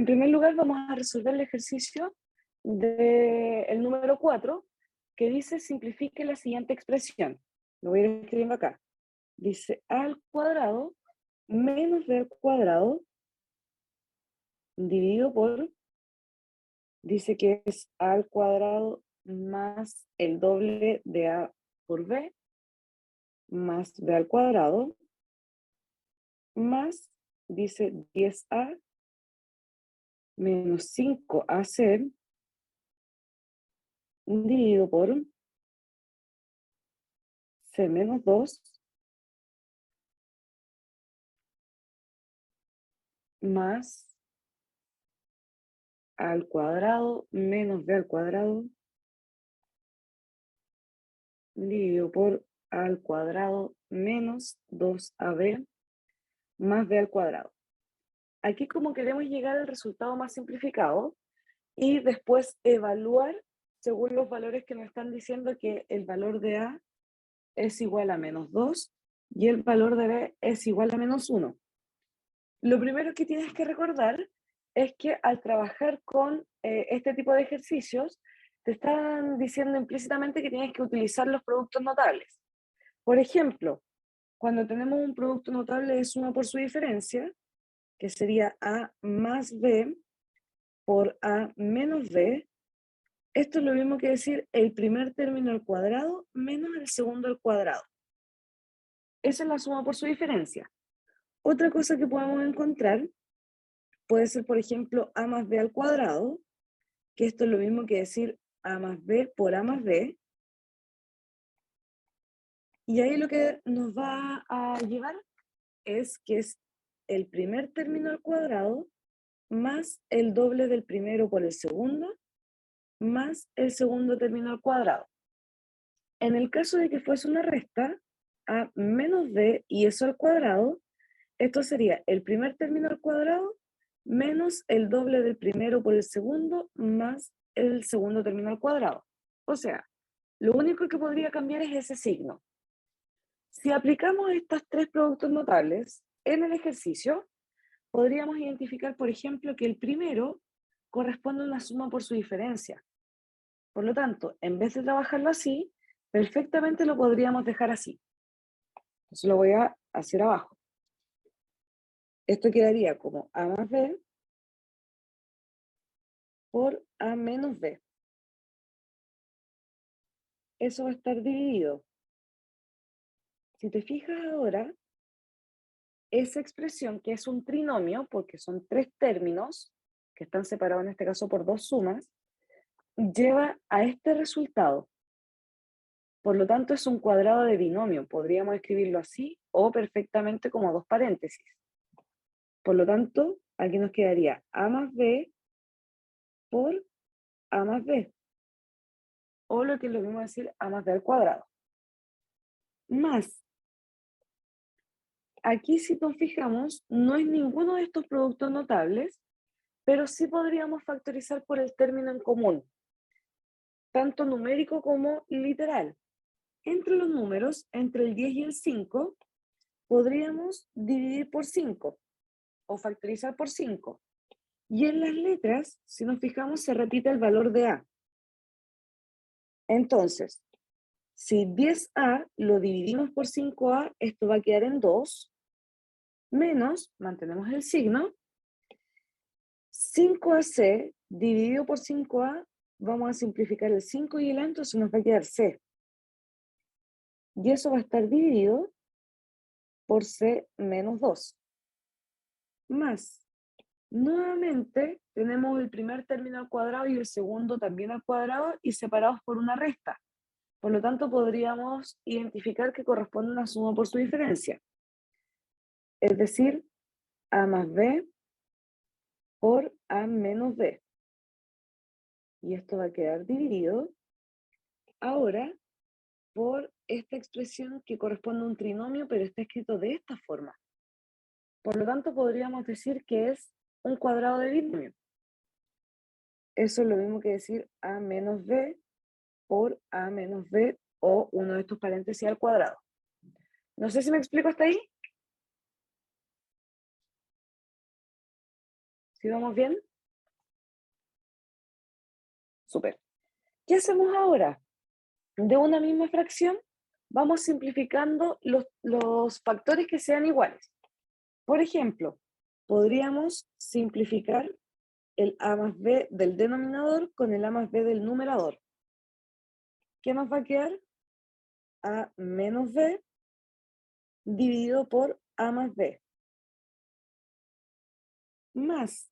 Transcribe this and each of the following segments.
primer lugar vamos a resolver el ejercicio del número 4, que dice simplifique la siguiente expresión. Lo voy a ir escribiendo acá. Dice a al cuadrado menos b al cuadrado dividido por, dice que es a al cuadrado más el doble de a por b, más b al cuadrado, más, dice 10a menos 5ac dividido por c menos 2 más a al cuadrado menos b al cuadrado dividido por a al cuadrado menos 2ab más b al cuadrado. Aquí como queremos llegar al resultado más simplificado y después evaluar según los valores que nos están diciendo que el valor de a es igual a menos 2 y el valor de b es igual a menos 1. Lo primero que tienes que recordar es que al trabajar con este tipo de ejercicios, te están diciendo implícitamente que tienes que utilizar los productos notables. Por ejemplo, cuando tenemos un producto notable de suma por su diferencia, que sería a más b por a menos b, esto es lo mismo que decir el primer término al cuadrado menos el segundo al cuadrado. Esa es la suma por su diferencia. Otra cosa que podemos encontrar puede ser, por ejemplo, a más b al cuadrado, que esto es lo mismo que decir a más b por a más b. Y ahí lo que nos va a llevar es que es el primer término al cuadrado más el doble del primero por el segundo, más el segundo término al cuadrado. En el caso de que fuese una resta, a menos b y eso al cuadrado, esto sería el primer término al cuadrado menos el doble del primero por el segundo más el segundo término al cuadrado. O sea, lo único que podría cambiar es ese signo. Si aplicamos estos tres productos notables en el ejercicio, podríamos identificar, por ejemplo, que el primero corresponde a una suma por su diferencia. Por lo tanto, en vez de trabajarlo así, perfectamente lo podríamos dejar así. Entonces lo voy a hacer abajo. Esto quedaría como a más b por a menos b. Eso va a estar dividido. Si te fijas ahora, esa expresión que es un trinomio, porque son tres términos, que están separados en este caso por dos sumas, lleva a este resultado. Por lo tanto, es un cuadrado de binomio. Podríamos escribirlo así o perfectamente como dos paréntesis. Por lo tanto, aquí nos quedaría a más b por a más b. O lo que es lo mismo decir a más b al cuadrado. Más, aquí si nos fijamos, no es ninguno de estos productos notables, pero sí podríamos factorizar por el término en común, tanto numérico como literal. Entre los números, entre el 10 y el 5, podríamos dividir por 5 o factorizar por 5. Y en las letras, si nos fijamos, se repite el valor de a. Entonces, si 10a lo dividimos por 5a, esto va a quedar en 2, menos, mantenemos el signo, 5ac dividido por 5a, vamos a simplificar el 5 y el a, entonces nos va a quedar c. Y eso va a estar dividido por c menos 2. Más, nuevamente tenemos el primer término al cuadrado y el segundo también al cuadrado y separados por una resta. Por lo tanto, podríamos identificar que corresponde a una suma por su diferencia. Es decir, a más b por a menos b. Y esto va a quedar dividido ahora por esta expresión que corresponde a un trinomio, pero está escrito de esta forma. Por lo tanto, podríamos decir que es un cuadrado de binomio. Eso es lo mismo que decir a menos b por a menos b o uno de estos paréntesis al cuadrado. No sé si me explico hasta ahí. ¿Sí vamos bien? Súper. ¿Qué hacemos ahora? De una misma fracción, vamos simplificando los factores que sean iguales. Por ejemplo, podríamos simplificar el a más b del denominador con el a más b del numerador. ¿Qué nos va a quedar? A menos b dividido por a más b. Más,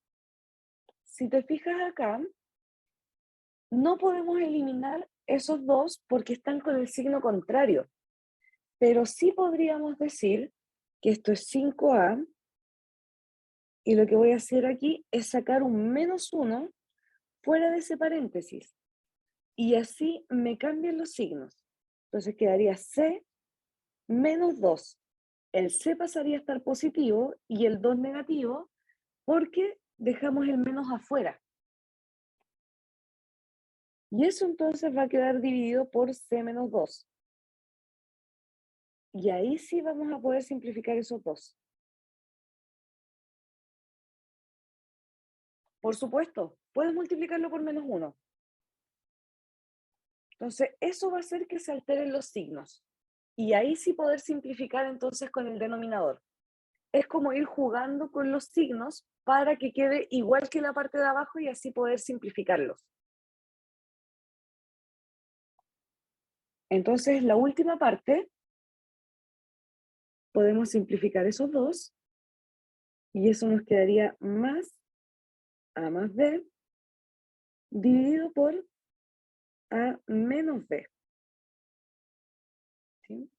si te fijas acá, no podemos eliminar esos dos porque están con el signo contrario, pero sí podríamos decir que esto es 5a y lo que voy a hacer aquí es sacar un menos 1 fuera de ese paréntesis y así me cambian los signos. Entonces quedaría c menos 2. El c pasaría a estar positivo y el 2 negativo porque dejamos el menos afuera. Y eso entonces va a quedar dividido por c menos 2. Y ahí sí vamos a poder simplificar esos dos. Por supuesto, puedes multiplicarlo por menos 1. Entonces, eso va a hacer que se alteren los signos. Y ahí sí poder simplificar entonces con el denominador. Es como ir jugando con los signos para que quede igual que la parte de abajo y así poder simplificarlos. Entonces, la última parte, podemos simplificar esos dos y eso nos quedaría más a más b dividido por a menos b. ¿Sí?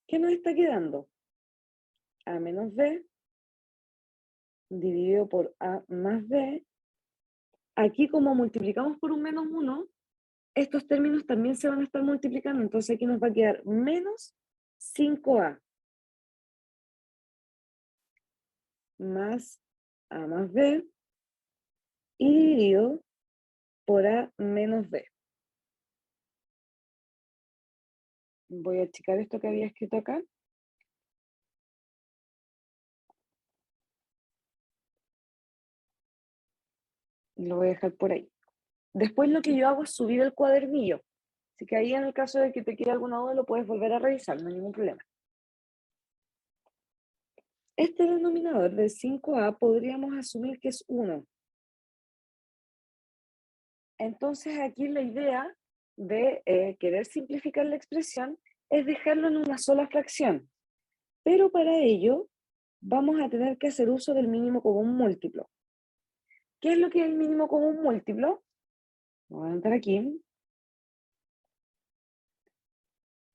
¿Qué nos está quedando? A menos b dividido por a más b. Aquí como multiplicamos por un menos 1, estos términos también se van a estar multiplicando, entonces aquí nos va a quedar menos 5a más a más b y dividido por a menos b. Voy a achicar esto que había escrito acá. Lo voy a dejar por ahí. Después lo que yo hago es subir el cuadernillo. Así que ahí en el caso de que te quede alguna duda lo puedes volver a revisar, no hay ningún problema. Este denominador de 5a podríamos asumir que es 1. Entonces aquí la idea de querer simplificar la expresión es dejarlo en una sola fracción. Pero para ello vamos a tener que hacer uso del mínimo común múltiplo. ¿Qué es lo que es el mínimo común múltiplo? Lo voy a anotar aquí.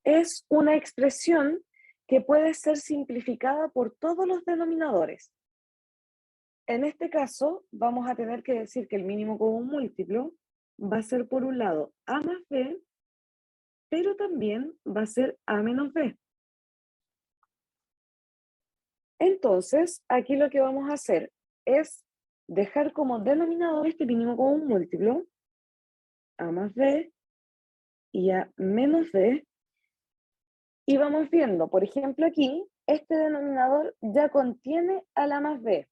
Es una expresión que puede ser simplificada por todos los denominadores. En este caso, vamos a tener que decir que el mínimo común múltiplo va a ser por un lado a más b, pero también va a ser a menos b. Entonces, aquí lo que vamos a hacer es dejar como denominador este mínimo común múltiplo, a más b y a menos b, y vamos viendo, por ejemplo aquí, este denominador ya contiene a la más b.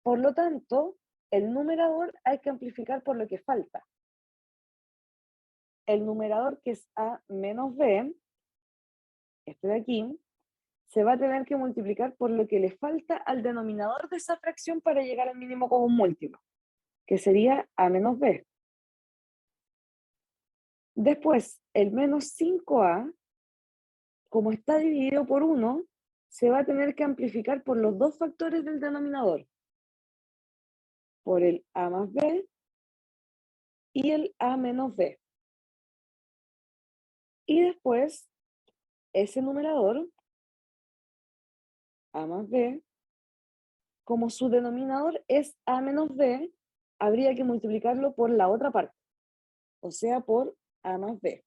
Por lo tanto, el numerador hay que amplificar por lo que falta. El numerador que es a menos b, este de aquí, se va a tener que multiplicar por lo que le falta al denominador de esa fracción para llegar al mínimo común múltiplo, que sería a menos b. Después, el menos 5a, como está dividido por 1, se va a tener que amplificar por los dos factores del denominador, por el a más b y el a menos b. Y después, ese numerador, a más b, como su denominador es a menos b, habría que multiplicarlo por la otra parte, o sea, por a más b.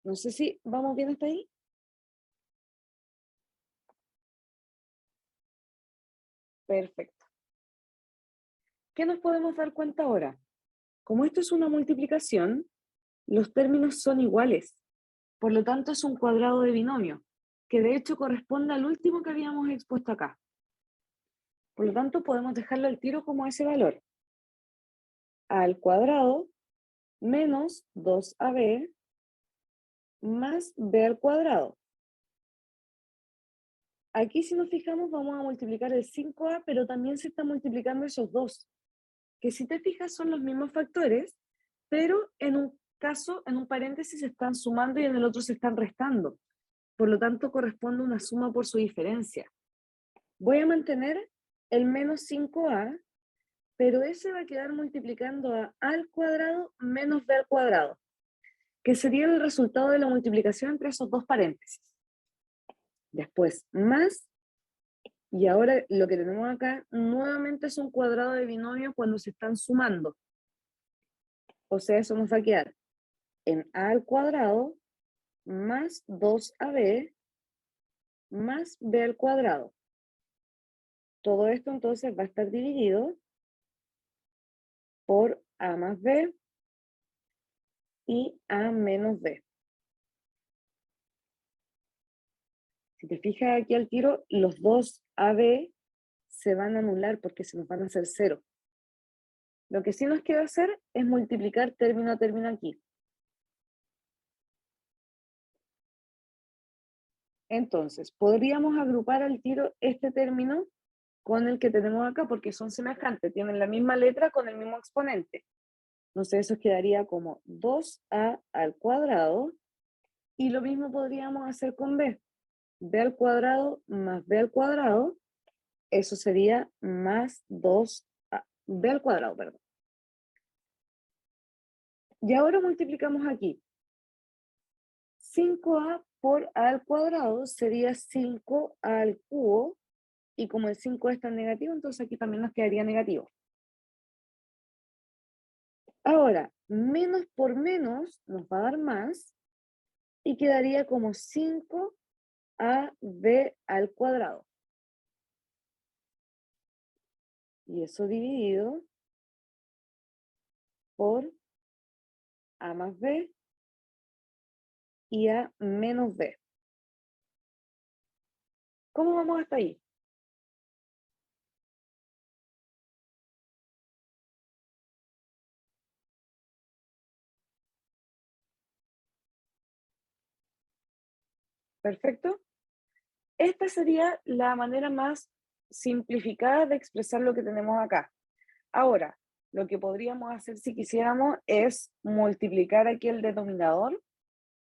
No sé si vamos bien hasta ahí. Perfecto. ¿Qué nos podemos dar cuenta ahora? Como esto es una multiplicación, los términos son iguales. Por lo tanto, es un cuadrado de binomio, que de hecho corresponde al último que habíamos expuesto acá. Por lo tanto, podemos dejarlo al tiro como ese valor. al cuadrado menos 2ab más b al cuadrado. Aquí si nos fijamos vamos a multiplicar el 5a, pero también se están multiplicando esos dos, que si te fijas son los mismos factores, pero en un caso, en un paréntesis se están sumando y en el otro se están restando. Por lo tanto, corresponde una suma por su diferencia. Voy a mantener el menos 5a, pero ese va a quedar multiplicando a al cuadrado menos b al cuadrado, que sería el resultado de la multiplicación entre esos dos paréntesis. Después, más, y ahora lo que tenemos acá nuevamente es un cuadrado de binomio cuando se están sumando. O sea, eso nos va a quedar en a al cuadrado más 2ab más b al cuadrado. Todo esto entonces va a estar dividido por a más b y a menos b. Si te fijas aquí al tiro, los dos ab se van a anular porque se nos van a hacer 0. Lo que sí nos queda hacer es multiplicar término a término aquí. Entonces, podríamos agrupar al tiro este término con el que tenemos acá, porque son semejantes, tienen la misma letra con el mismo exponente. Entonces eso quedaría como 2a al cuadrado, y lo mismo podríamos hacer con b. b al cuadrado más b al cuadrado, eso sería más 2a, b al cuadrado, perdón. Y ahora multiplicamos aquí. 5a por a al cuadrado sería 5 al cubo, y como el 5 está en negativo, entonces aquí también nos quedaría negativo. Ahora, menos por menos nos va a dar más, y quedaría como 5ab al cuadrado. Y eso dividido por a más b y a menos b. ¿Cómo vamos hasta ahí? ¿Perfecto? Esta sería la manera más simplificada de expresar lo que tenemos acá. Ahora, lo que podríamos hacer si quisiéramos es multiplicar aquí el denominador,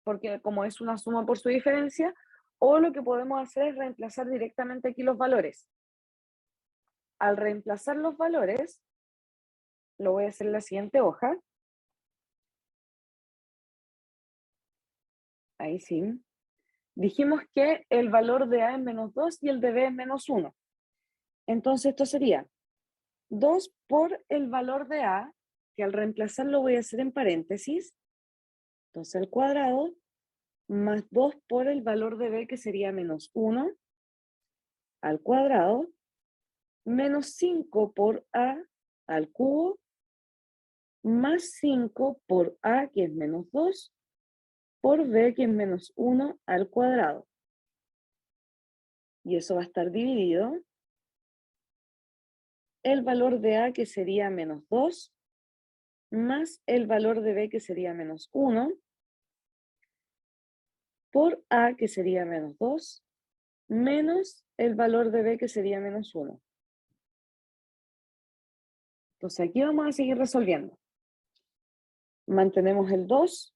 porque como es una suma por su diferencia, o lo que podemos hacer es reemplazar directamente aquí los valores. Al reemplazar los valores, lo voy a hacer en la siguiente hoja. Ahí sí. Dijimos que el valor de a es menos 2 y el de b es menos 1. Entonces esto sería 2 por el valor de a, que al reemplazarlo voy a hacer en paréntesis, entonces al cuadrado, más 2 por el valor de b, que sería menos 1, al cuadrado, menos 5 por a al cubo, más 5 por a, que es menos 2, por b, que es menos 1 al cuadrado. Y eso va a estar dividido. El valor de a, que sería menos 2, más el valor de b, que sería menos 1, por a, que sería menos 2, menos el valor de b, que sería menos 1. Entonces aquí vamos a seguir resolviendo. Mantenemos el 2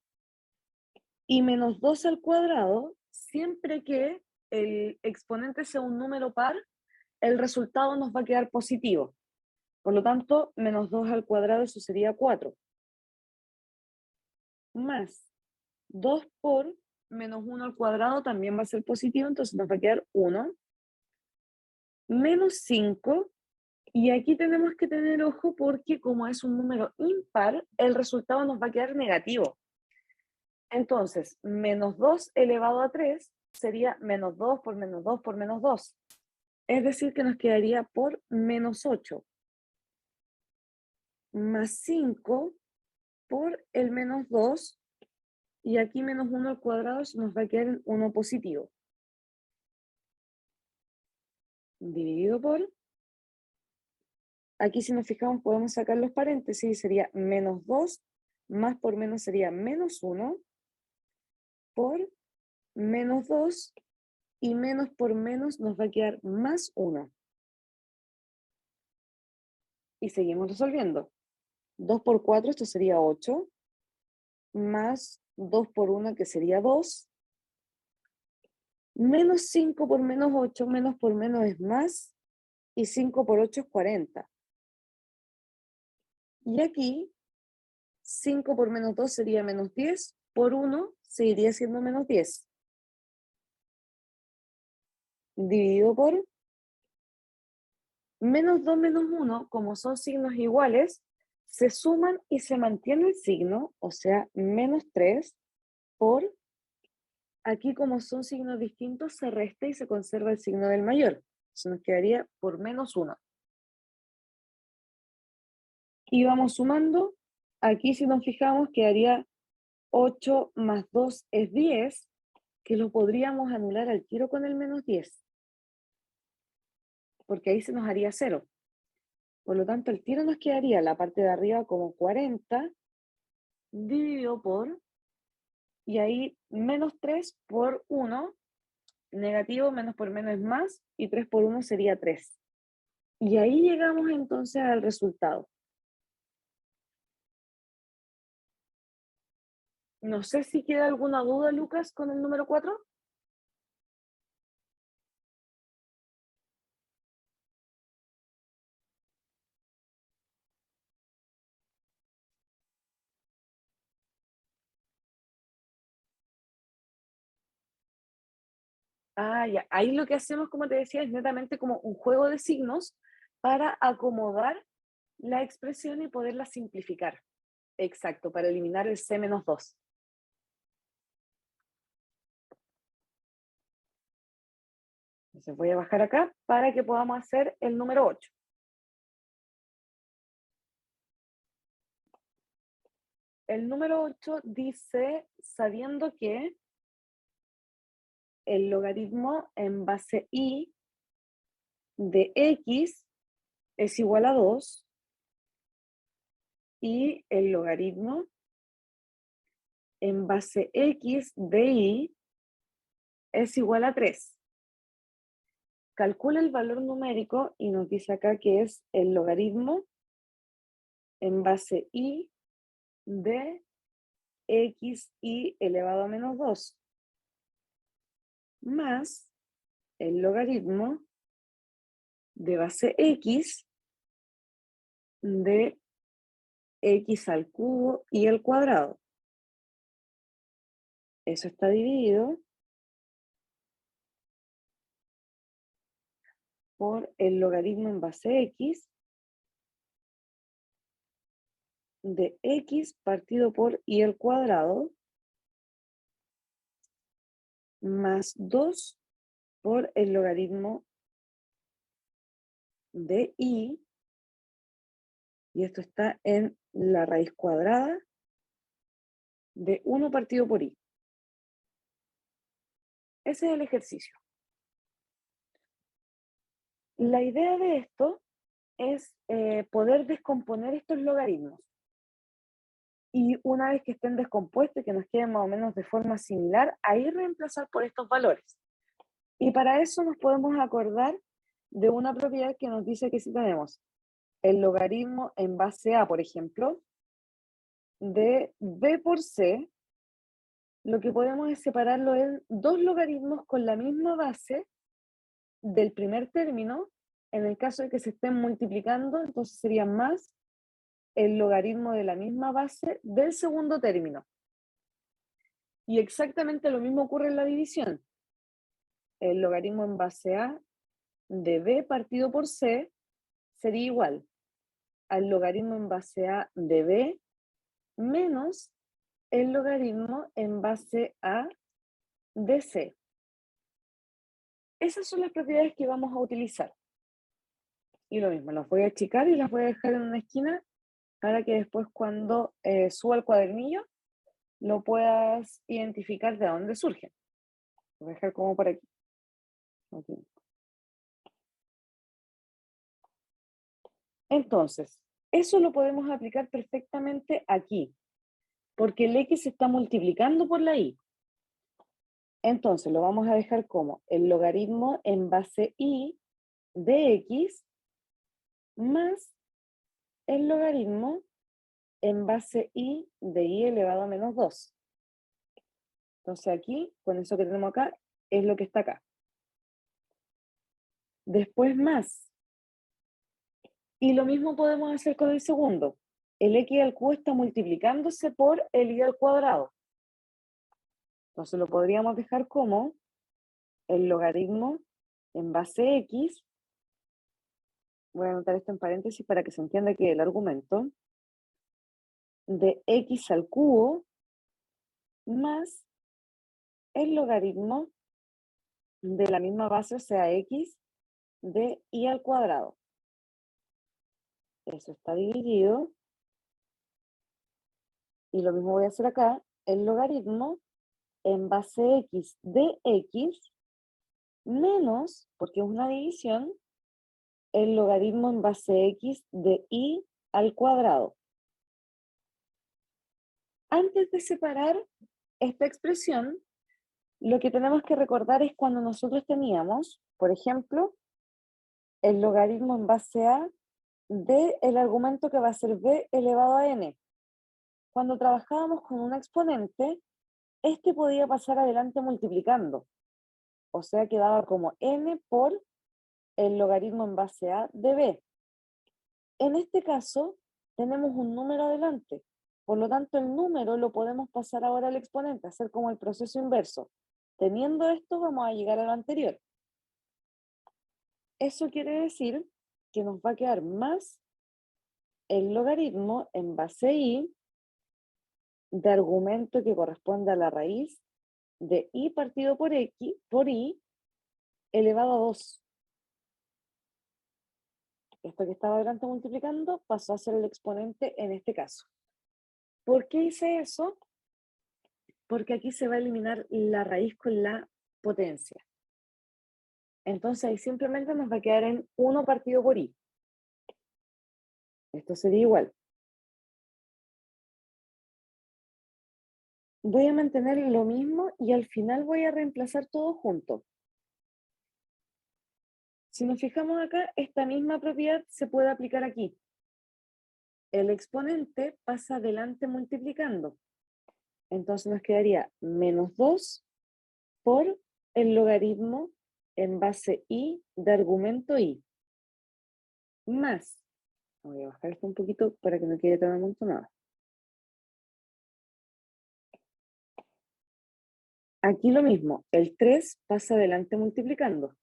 y menos 2 al cuadrado, siempre que el exponente sea un número par, el resultado nos va a quedar positivo. Por lo tanto, menos 2 al cuadrado, eso sería 4. Más 2 por menos 1 al cuadrado también va a ser positivo, entonces nos va a quedar 1. Menos 5. Y aquí tenemos que tener ojo porque como es un número impar, el resultado nos va a quedar negativo. Entonces, menos 2 elevado a 3 sería menos 2 por menos 2 por menos 2. Es decir, que nos quedaría por menos 8. Más 5 por el menos 2. Y aquí menos 1 al cuadrado nos va a quedar en 1 positivo. Dividido por Aquí si nos fijamos podemos sacar los paréntesis y sería menos 2, más por menos sería menos 1, por menos 2, y menos por menos nos va a quedar más 1. Y seguimos resolviendo. 2 por 4, esto sería 8, más 2 por 1, que sería 2, menos 5 por menos 8, menos por menos es más, y 5 por 8 es 40. Y aquí, 5 por menos 2 sería menos 10, por 1 seguiría siendo menos 10. Dividido por menos 2 menos 1, como son signos iguales, se suman y se mantiene el signo, o sea, menos 3, por, aquí como son signos distintos, se resta y se conserva el signo del mayor. Se nos quedaría por menos 1. Y vamos sumando, aquí si nos fijamos quedaría 8 más 2 es 10, que lo podríamos anular al tiro con el menos 10, porque ahí se nos haría 0. Por lo tanto, el tiro nos quedaría la parte de arriba como 40 dividido por, y ahí menos 3 por 1, negativo, menos por menos es más, y 3 por 1 sería 3. Y ahí llegamos entonces al resultado. No sé si queda alguna duda, Lucas, con el número 4. Ah, ya. Ahí lo que hacemos, como te decía, es netamente como un juego de signos para acomodar la expresión y poderla simplificar. Exacto, para eliminar el C-2. Entonces voy a bajar acá para que podamos hacer el número 8. El número 8 dice, sabiendo que el logaritmo en base i de x es igual a 2 y el logaritmo en base x de y es igual a 3. Calcula el valor numérico y nos dice acá que es el logaritmo en base y de xy elevado a menos 2 más el logaritmo de base x de x al cubo y al cuadrado. Eso está dividido por el logaritmo en base x de x partido por y al cuadrado más 2 por el logaritmo de y esto está en la raíz cuadrada de 1 partido por y. Ese es el ejercicio. La idea de esto es poder descomponer estos logaritmos. Y una vez que estén descompuestos y que nos queden más o menos de forma similar, ahí reemplazar por estos valores. Y para eso nos podemos acordar de una propiedad que nos dice que si tenemos el logaritmo en base a, por ejemplo, de b por c, lo que podemos es separarlo en dos logaritmos con la misma base del primer término. En el caso de que se estén multiplicando, entonces sería más el logaritmo de la misma base del segundo término. Y exactamente lo mismo ocurre en la división. El logaritmo en base a de b partido por c sería igual al logaritmo en base a de b menos el logaritmo en base a de c. Esas son las propiedades que vamos a utilizar. Y lo mismo, las voy a achicar y las voy a dejar en una esquina para que después cuando suba el cuadernillo lo puedas identificar de dónde surgen. Lo voy a dejar como por aquí. Okay. Entonces, eso lo podemos aplicar perfectamente aquí, porque el x se está multiplicando por la y. Entonces, lo vamos a dejar como el logaritmo en base y de x más el logaritmo en base y de y elevado a menos 2. Entonces aquí, con eso que tenemos acá, es lo que está acá. Después más. Y lo mismo podemos hacer con el segundo. El x al cubo está multiplicándose por el y al cuadrado. Entonces lo podríamos dejar como el logaritmo en base x. Voy a anotar esto en paréntesis para que se entienda que el argumento de x al cubo más el logaritmo de la misma base, o sea, x de y al cuadrado. Eso está dividido. Y lo mismo voy a hacer acá, el logaritmo en base x de x menos, porque es una división, el logaritmo en base x de y al cuadrado. Antes de separar esta expresión, lo que tenemos que recordar es cuando nosotros teníamos, por ejemplo, el logaritmo en base a de el argumento que va a ser b elevado a n. Cuando trabajábamos con un exponente, este podía pasar adelante multiplicando. O sea, quedaba como n por el logaritmo en base a de b. En este caso, tenemos un número adelante. Por lo tanto, el número lo podemos pasar ahora al exponente, hacer como el proceso inverso. Teniendo esto, vamos a llegar a lo anterior. Eso quiere decir que nos va a quedar más el logaritmo en base y de argumento que corresponde a la raíz de y partido por x, por y, elevado a 2. Esto que estaba adelante multiplicando pasó a ser el exponente en este caso. ¿Por qué hice eso? Porque aquí se va a eliminar la raíz con la potencia. Entonces ahí simplemente nos va a quedar en 1 partido por i. Esto sería igual. Voy a mantener lo mismo y al final voy a reemplazar todo junto. Si nos fijamos acá, esta misma propiedad se puede aplicar aquí. El exponente pasa adelante multiplicando. Entonces nos quedaría menos 2 por el logaritmo en base i de argumento i. Más, voy a bajar esto un poquito para que no quede tan amontonado. Aquí lo mismo, el 3 pasa adelante multiplicando.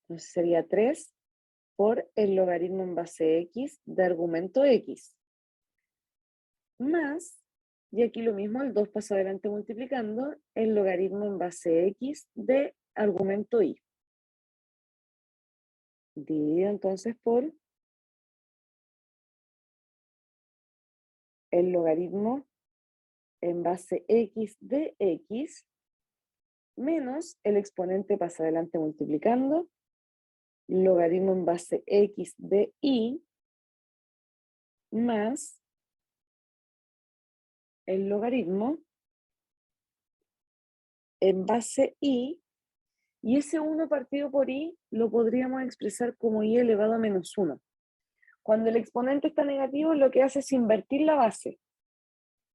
Entonces sería 3 por el logaritmo en base x de argumento x. Más, y aquí lo mismo, el 2 pasa adelante multiplicando, el logaritmo en base x de argumento y. Dividido entonces por el logaritmo en base x de x menos el exponente pasa adelante multiplicando, logaritmo en base x de y más el logaritmo en base y ese 1 partido por i lo podríamos expresar como i elevado a menos 1. Cuando el exponente está negativo, lo que hace es invertir la base.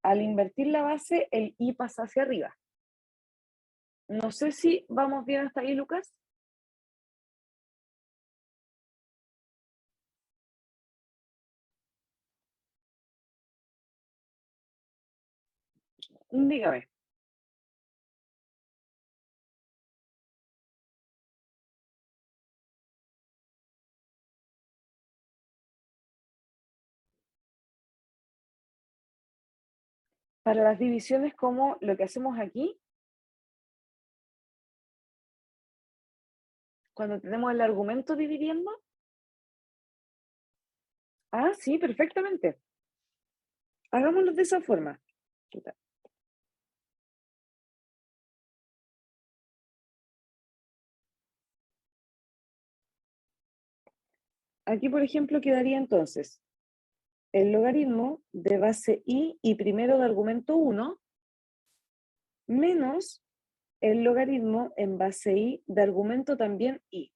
Al invertir la base, el i pasa hacia arriba. No sé si vamos bien hasta ahí, Lucas. Dígame. Para las divisiones como lo que hacemos aquí, cuando tenemos el argumento dividiendo. Ah, sí, perfectamente. Hagámoslo de esa forma. Aquí, por ejemplo, quedaría entonces el logaritmo de base y primero de argumento 1 menos el logaritmo en base y de argumento también y.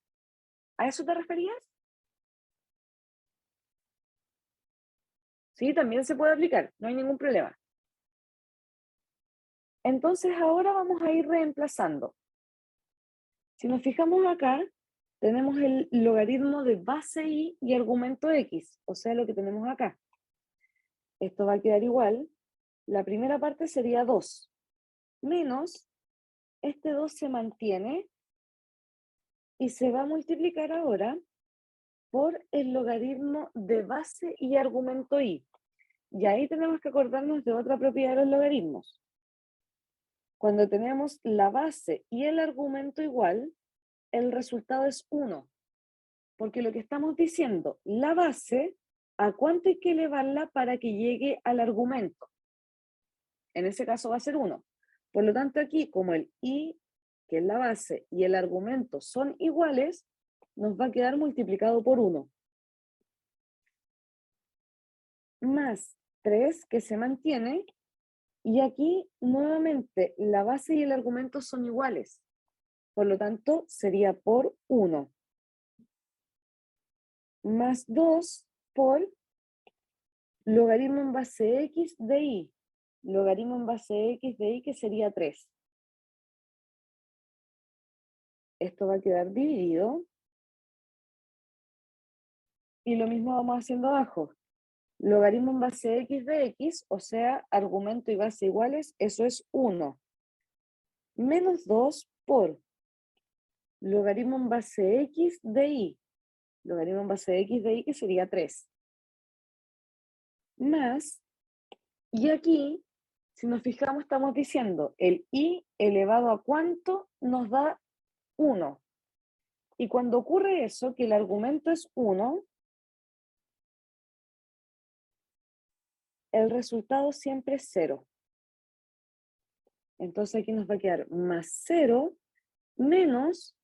¿A eso te referías? Sí, también se puede aplicar, no hay ningún problema. Entonces ahora vamos a ir reemplazando. Si nos fijamos acá, tenemos el logaritmo de base y argumento x, o sea, lo que tenemos acá. Esto va a quedar igual. La primera parte sería 2, menos, este 2 se mantiene y se va a multiplicar ahora por el logaritmo de base y argumento y. Y ahí tenemos que acordarnos de otra propiedad de los logaritmos. Cuando tenemos la base y el argumento igual, el resultado es 1. Porque lo que estamos diciendo, la base, ¿a cuánto hay que elevarla para que llegue al argumento? En ese caso va a ser 1. Por lo tanto, aquí, como el i, que es la base, y el argumento son iguales, nos va a quedar multiplicado por 1. Más 3, que se mantiene, y aquí, nuevamente, la base y el argumento son iguales. Por lo tanto, sería por 1. Más 2 por logaritmo en base x de y. Logaritmo en base x de y, que sería 3. Esto va a quedar dividido. Y lo mismo vamos haciendo abajo. Logaritmo en base x de x, o sea, argumento y base iguales, eso es 1. Menos 2 por logaritmo en base x de y. Logaritmo en base x de y, que sería 3. Más, y aquí, si nos fijamos, estamos diciendo el i elevado a cuánto nos da 1. Y cuando ocurre eso, que el argumento es 1, el resultado siempre es 0. Entonces aquí nos va a quedar más 0 menos,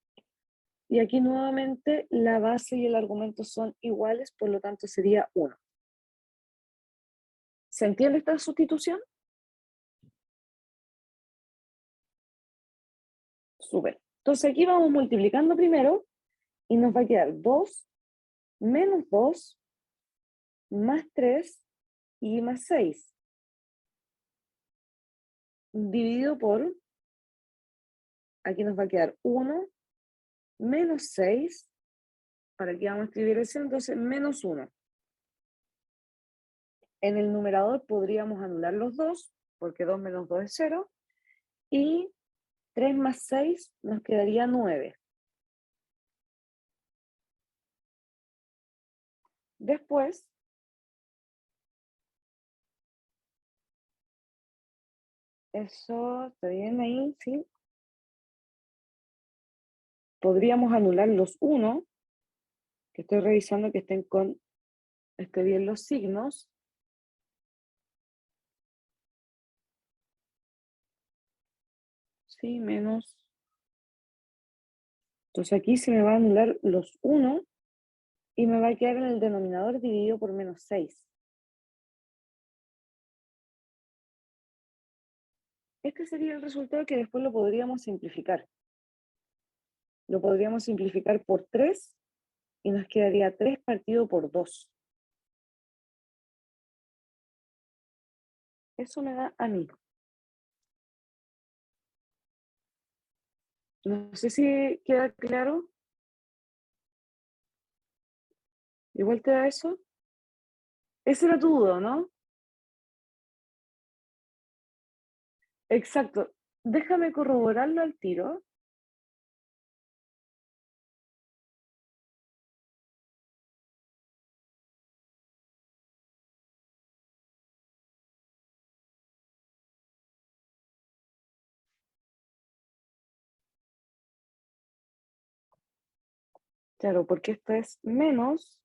y aquí nuevamente la base y el argumento son iguales, por lo tanto sería 1. ¿Se entiende esta sustitución? Súper. Entonces aquí vamos multiplicando primero y nos va a quedar 2 menos 2 más 3 y más 6. Dividido por, aquí nos va a quedar 1 menos 6, para aquí vamos a escribir eso, entonces menos 1. En el numerador podríamos anular los 2, porque 2 menos 2 es 0, y 3 más 6 nos quedaría 9. Después, eso está bien ahí, ¿sí? Podríamos anular los 1, que estoy revisando que estén bien los signos. Sí, menos. Entonces aquí se me va a anular los 1 y me va a quedar en el denominador dividido por menos 6. Este sería el resultado que después lo podríamos simplificar. Lo podríamos simplificar por 3 y nos quedaría 3 partido por 2. Eso me da a mí. No sé si queda claro. Igual te da eso. Ese era tu duda, ¿no? Exacto. Déjame corroborarlo al tiro. Claro, porque esto es menos.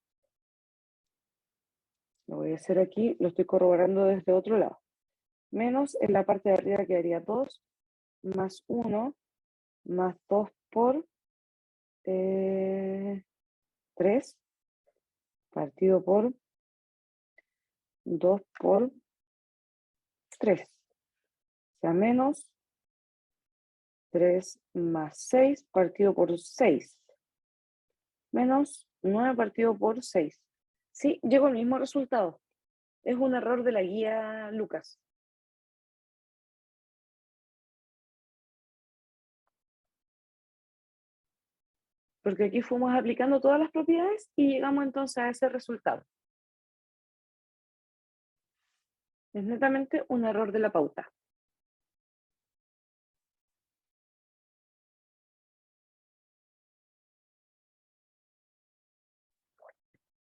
Lo voy a hacer aquí, lo estoy corroborando desde otro lado. Menos en la parte de arriba quedaría 2 más 1 más 2 por 3 partido por 2 por 3. O sea, menos 3 más 6 partido por 6. Menos 9 partido por 6. Sí, llego al mismo resultado. Es un error de la guía Lucas. Porque aquí fuimos aplicando todas las propiedades y llegamos entonces a ese resultado. Es netamente un error de la pauta.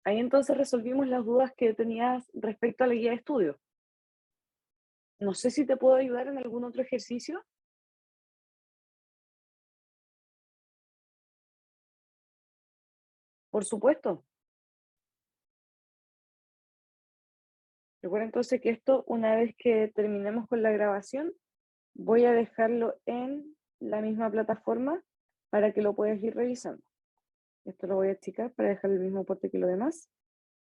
Ahí entonces resolvimos las dudas que tenías respecto a la guía de estudio. No sé si te puedo ayudar en algún otro ejercicio. Por supuesto. Recuerda entonces que esto, una vez que terminemos con la grabación, voy a dejarlo en la misma plataforma para que lo puedas ir revisando. Esto lo voy a achicar para dejar el mismo porte que lo demás,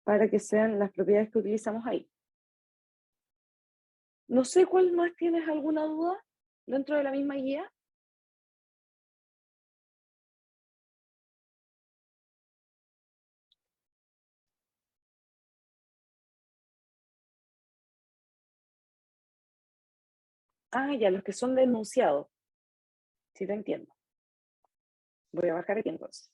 para que sean las propiedades que utilizamos ahí. No sé cuál más tienes alguna duda dentro de la misma guía. Ah, ya, los que son de enunciado. Sí, te entiendo. Voy a bajar aquí entonces.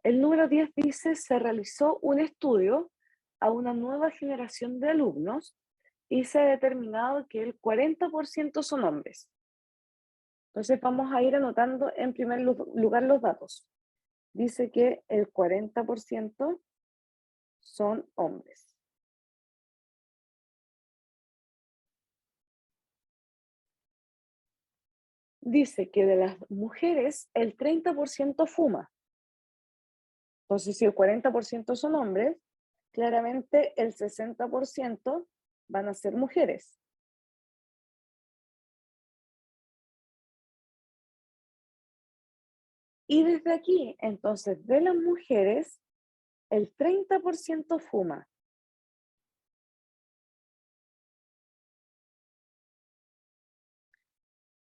El número 10 dice, se realizó un estudio a una nueva generación de alumnos y se ha determinado que el 40% son hombres. Entonces vamos a ir anotando en primer lugar los datos. Dice que el 40% son hombres. Dice que de las mujeres el 30% fuma. Entonces, si el 40% son hombres, claramente el 60% van a ser mujeres. Y desde aquí, entonces, de las mujeres, el 30% fuma.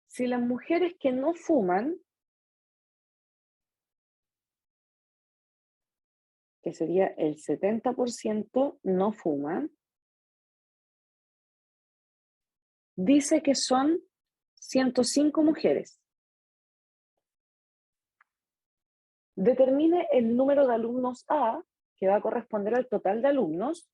Si las mujeres que no fuman, que sería el 70% no fuman, dice que son 105 mujeres. Determine el número de alumnos A, que va a corresponder al total de alumnos,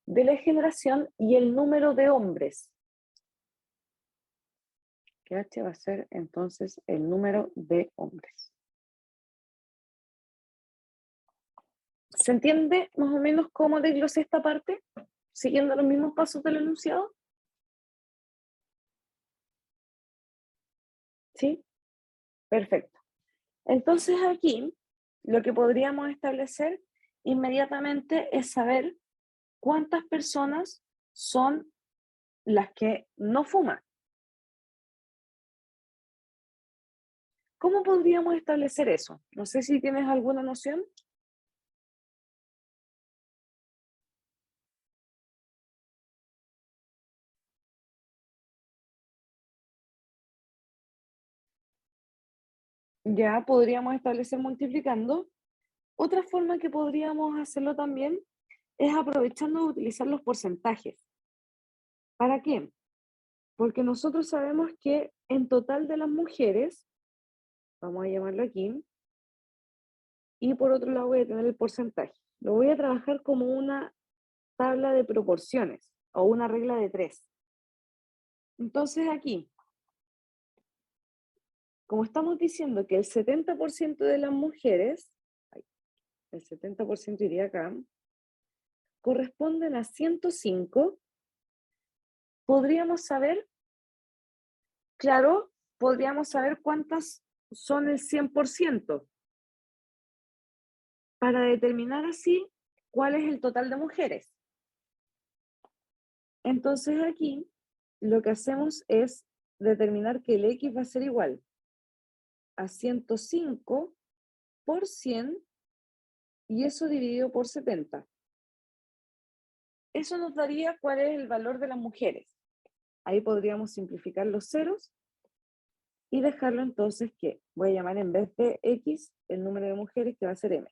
de la generación y el número de hombres, que H va a ser entonces el número de hombres. ¿Se entiende más o menos cómo desglosé esta parte? Siguiendo los mismos pasos del enunciado. ¿Sí? Perfecto. Entonces aquí lo que podríamos establecer inmediatamente es saber cuántas personas son las que no fuman. ¿Cómo podríamos establecer eso? No sé si tienes alguna noción. Ya podríamos establecer multiplicando. Otra forma que podríamos hacerlo también es aprovechando de utilizar los porcentajes. ¿Para qué? Porque nosotros sabemos que en total de las mujeres, vamos a llamarlo aquí, y por otro lado voy a tener el porcentaje. Lo voy a trabajar como una tabla de proporciones o una regla de 3. Entonces aquí, como estamos diciendo que el 70% de las mujeres, el 70% iría acá, corresponden a 105, podríamos saber, claro, podríamos saber cuántas son el 100%, para determinar así cuál es el total de mujeres. Entonces aquí lo que hacemos es determinar que el X va a ser igual a 105 por 100 y eso dividido por 70. Eso nos daría cuál es el valor de las mujeres. Ahí podríamos simplificar los ceros y dejarlo entonces que voy a llamar en vez de X el número de mujeres que va a ser M.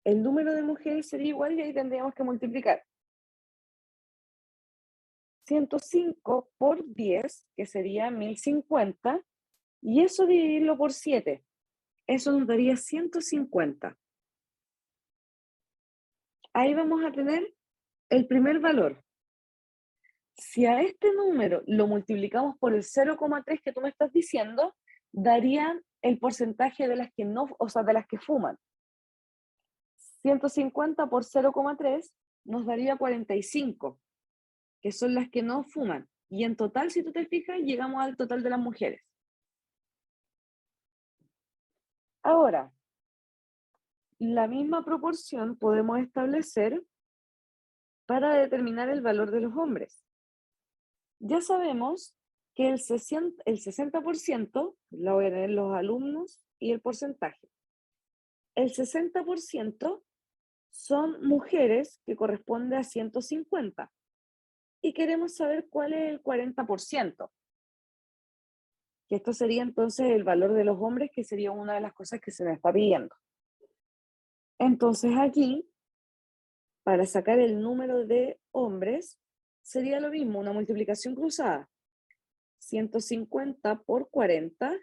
El número de mujeres sería igual y ahí tendríamos que multiplicar 105 por 10, que sería 1050, y eso dividirlo por 7. Eso nos daría 150. Ahí vamos a tener el primer valor. Si a este número lo multiplicamos por el 0,3 que tú me estás diciendo, darían el porcentaje de las que no, o sea, de las que fuman. 150 por 0,3 nos daría 45, que son las que no fuman. Y en total, si tú te fijas, llegamos al total de las mujeres. Ahora, la misma proporción podemos establecer para determinar el valor de los hombres. Ya sabemos que el 60%, la voy a tener los alumnos y el porcentaje. El 60% son mujeres, que corresponde a 150. Y queremos saber cuál es el 40%. Que esto sería entonces el valor de los hombres, que sería una de las cosas que se me está pidiendo. Entonces aquí, para sacar el número de hombres, sería lo mismo, una multiplicación cruzada. 150 por 40,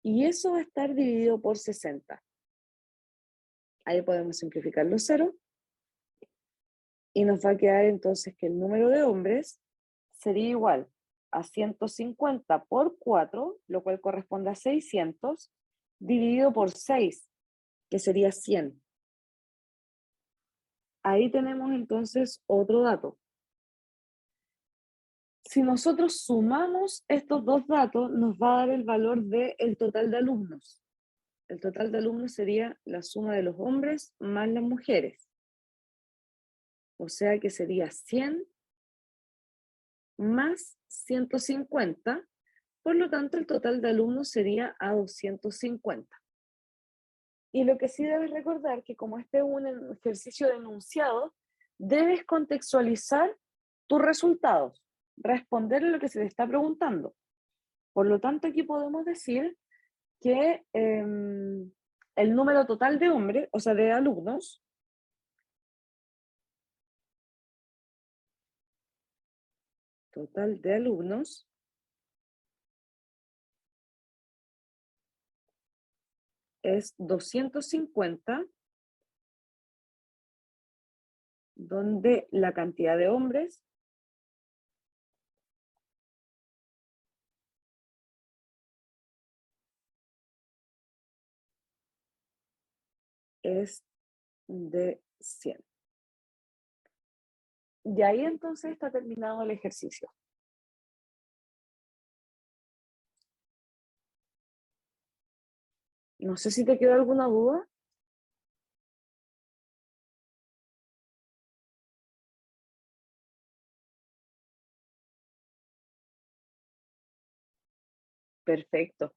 y eso va a estar dividido por 60. Ahí podemos simplificar los ceros, y nos va a quedar entonces que el número de hombres sería igual a 150 por 4, lo cual corresponde a 600, dividido por 6, que sería 100. Ahí tenemos entonces otro dato. Si nosotros sumamos estos dos datos, nos va a dar el valor del total de alumnos. El total de alumnos sería la suma de los hombres más las mujeres. O sea que sería 100 más 150, por lo tanto el total de alumnos sería a 250. Y lo que sí debes recordar que como este es un ejercicio de enunciado, debes contextualizar tus resultados, responder a lo que se te está preguntando. Por lo tanto, aquí podemos decir que el número total de hombres, o sea, de alumnos, total de alumnos, es 250, donde la cantidad de hombres es de 100. Y ahí entonces está terminado el ejercicio. No sé si te quedó alguna duda. Perfecto.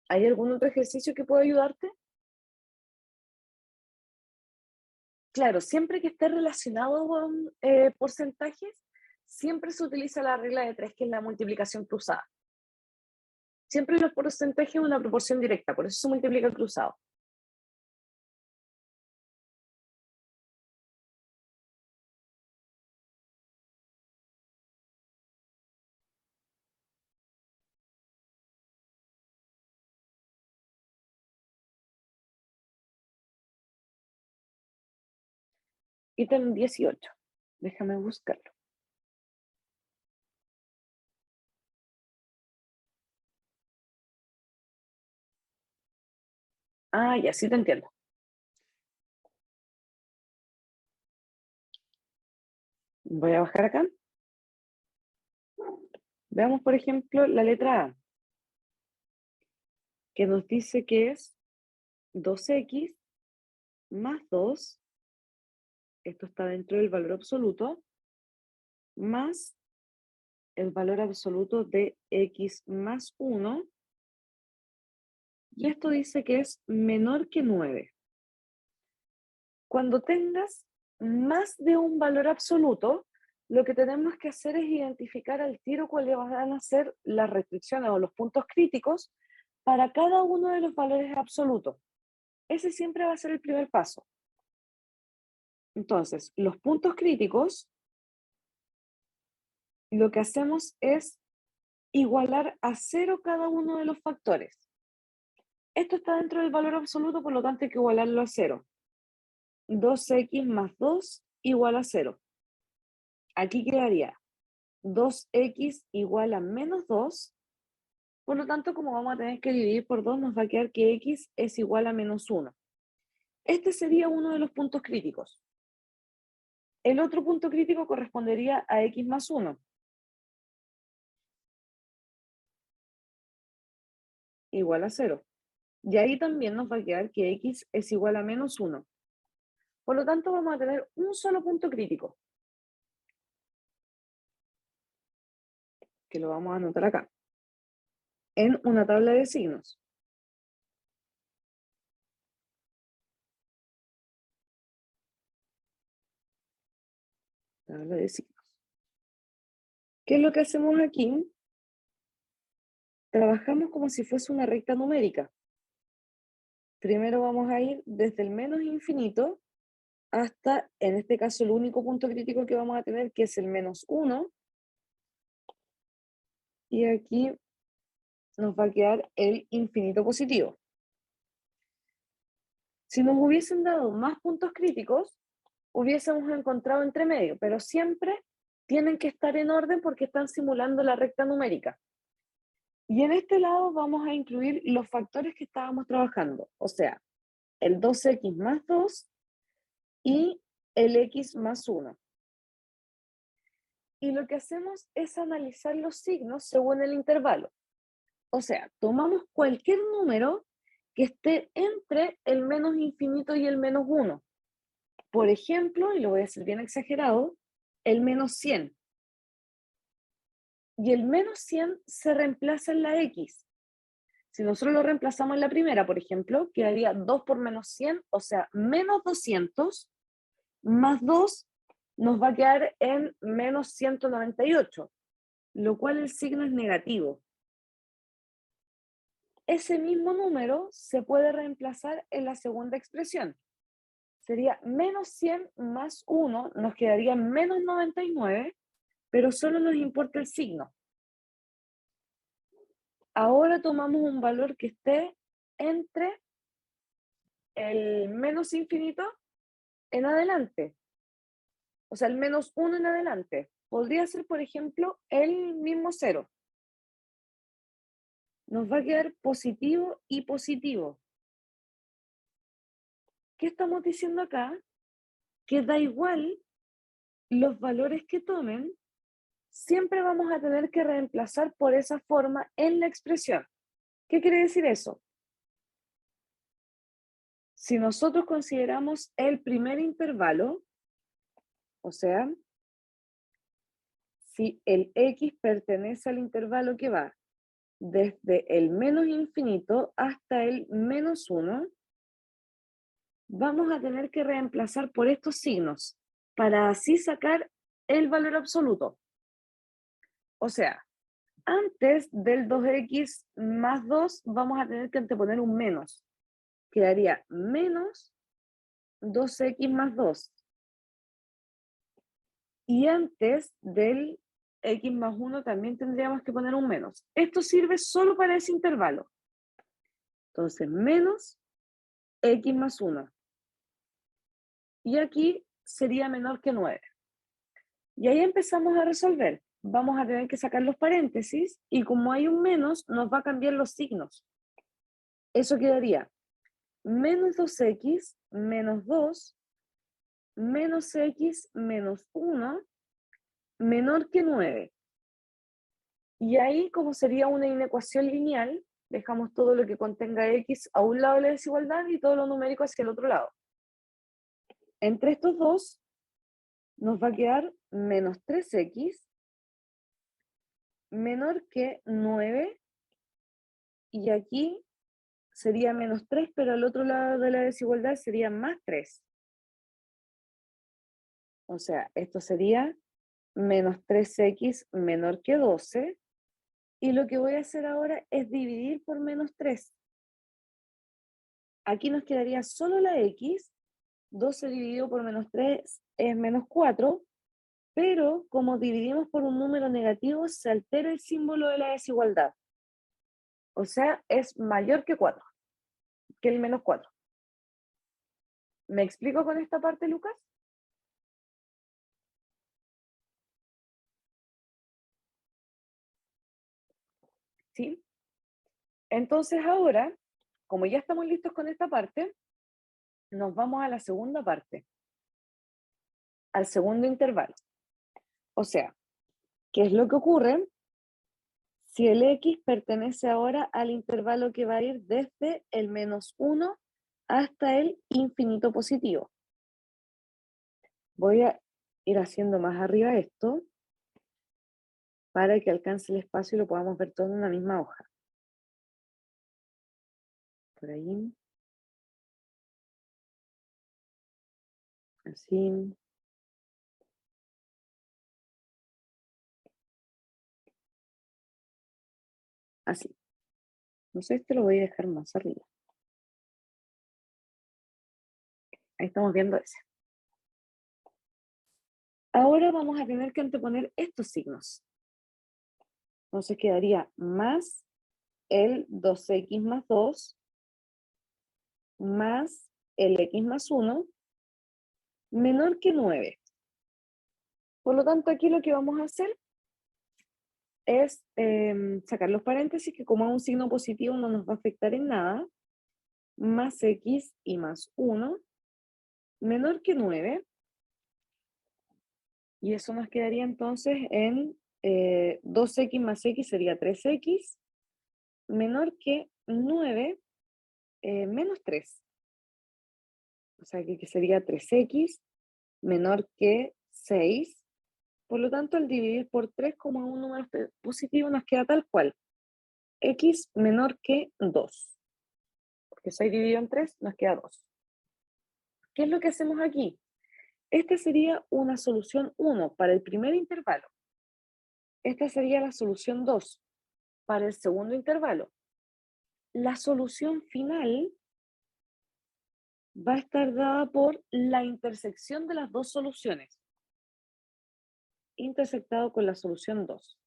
¿Hay algún otro ejercicio que pueda ayudarte? Claro, siempre que esté relacionado con porcentajes, siempre se utiliza la regla de 3, que es la multiplicación cruzada. Siempre los porcentajes es una proporción directa, por eso se multiplica cruzado. Ítem 18. Déjame buscarlo. Ah, ya, sí te entiendo. Voy a bajar acá. Veamos, por ejemplo, la letra A, que nos dice que es 2x más 2 esto está dentro del valor absoluto, más el valor absoluto de x más 1, y esto dice que es menor que 9. Cuando tengas más de un valor absoluto, lo que tenemos que hacer es identificar al tiro cuáles van a ser las restricciones o los puntos críticos para cada uno de los valores absolutos. Ese siempre va a ser el primer paso. Entonces, los puntos críticos, lo que hacemos es igualar a 0 cada uno de los factores. Esto está dentro del valor absoluto, por lo tanto hay que igualarlo a 0. 2x más 2 igual a 0. Aquí quedaría 2x igual a menos 2. Por lo tanto, como vamos a tener que dividir por 2, nos va a quedar que x es igual a menos 1. Este sería uno de los puntos críticos. El otro punto crítico correspondería a x más 1. Igual a 0. Y ahí también nos va a quedar que x es igual a menos 1. Por lo tanto, vamos a tener un solo punto crítico, que lo vamos a anotar acá, en una tabla de signos. Tabla de signos. ¿Qué es lo que hacemos aquí? Trabajamos como si fuese una recta numérica. Primero vamos a ir desde el menos infinito hasta, en este caso, el único punto crítico que vamos a tener, que es el menos 1. Y aquí nos va a quedar el infinito positivo. Si nos hubiesen dado más puntos críticos, hubiésemos encontrado entre medio, pero siempre tienen que estar en orden porque están simulando la recta numérica. Y en este lado vamos a incluir los factores que estábamos trabajando, o sea, el 2x más 2 y el x más 1. Y lo que hacemos es analizar los signos según el intervalo. O sea, tomamos cualquier número que esté entre el menos infinito y el menos 1. Por ejemplo, y lo voy a hacer bien exagerado, el menos 100. Y el menos 100 se reemplaza en la x. Si nosotros lo reemplazamos en la primera, por ejemplo, quedaría 2 por menos 100, o sea, menos 200, más 2 nos va a quedar en menos 198, lo cual el signo es negativo. Ese mismo número se puede reemplazar en la segunda expresión. Sería menos 100 más 1, nos quedaría menos 99, pero solo nos importa el signo. Ahora tomamos un valor que esté entre el menos infinito en adelante, o sea, el menos 1 en adelante. Podría ser, por ejemplo, el mismo 0. Nos va a quedar positivo y positivo. ¿Qué estamos diciendo acá? Que da igual los valores que tomen, siempre vamos a tener que reemplazar por esa forma en la expresión. ¿Qué quiere decir eso? Si nosotros consideramos el primer intervalo, o sea, si el x pertenece al intervalo que va desde el menos infinito hasta el menos 1, vamos a tener que reemplazar por estos signos para así sacar el valor absoluto. O sea, antes del 2x más 2 vamos a tener que anteponer un menos. Quedaría menos 2x más 2. Y antes del x más 1 también tendríamos que poner un menos. Esto sirve solo para ese intervalo. Entonces, menos x más 1. Y aquí sería menor que 9. Y ahí empezamos a resolver. Vamos a tener que sacar los paréntesis y como hay un menos, nos va a cambiar los signos. Eso quedaría menos 2x menos 2 menos x menos 1 menor que 9. Y ahí, como sería una inecuación lineal, dejamos todo lo que contenga x a un lado de la desigualdad y todo lo numérico hacia el otro lado. Entre estos dos nos va a quedar menos 3x menor que 9, y aquí sería menos 3, pero al otro lado de la desigualdad sería más 3. O sea, esto sería menos 3x menor que 12, y lo que voy a hacer ahora es dividir por menos 3. Aquí nos quedaría solo la x, 12 dividido por menos 3 es menos 4, pero como dividimos por un número negativo, se altera el símbolo de la desigualdad. O sea, es mayor que 4, que el menos 4. ¿Me explico con esta parte, Lucas? ¿Sí? Entonces ahora, como ya estamos listos con esta parte, nos vamos a la segunda parte, al segundo intervalo. O sea, ¿qué es lo que ocurre si el x pertenece ahora al intervalo que va a ir desde el menos 1 hasta el infinito positivo? Voy a ir haciendo más arriba esto para que alcance el espacio y lo podamos ver todo en una misma hoja. Por ahí. Así. Así. No sé, este lo voy a dejar más arriba. Ahí estamos viendo ese. Ahora vamos a tener que anteponer estos signos. Entonces quedaría más el 2x más 2 más el x más 1 menor que 9. Por lo tanto, aquí lo que vamos a hacer es sacar los paréntesis, que como es un signo positivo no nos va a afectar en nada, más x y más 1 menor que 9, y eso nos quedaría entonces en 2x más x sería 3x, menor que 9 menos 3. O sea que sería 3x menor que 6. Por lo tanto, al dividir por 3 como un número positivo nos queda tal cual, x menor que 2. Porque 6 dividido en 3 nos queda 2. ¿Qué es lo que hacemos aquí? Esta sería una solución 1 para el primer intervalo. Esta sería la solución 2 para el segundo intervalo. La solución final va a estar dada por la intersección de las dos soluciones, intersectado con la solución 2.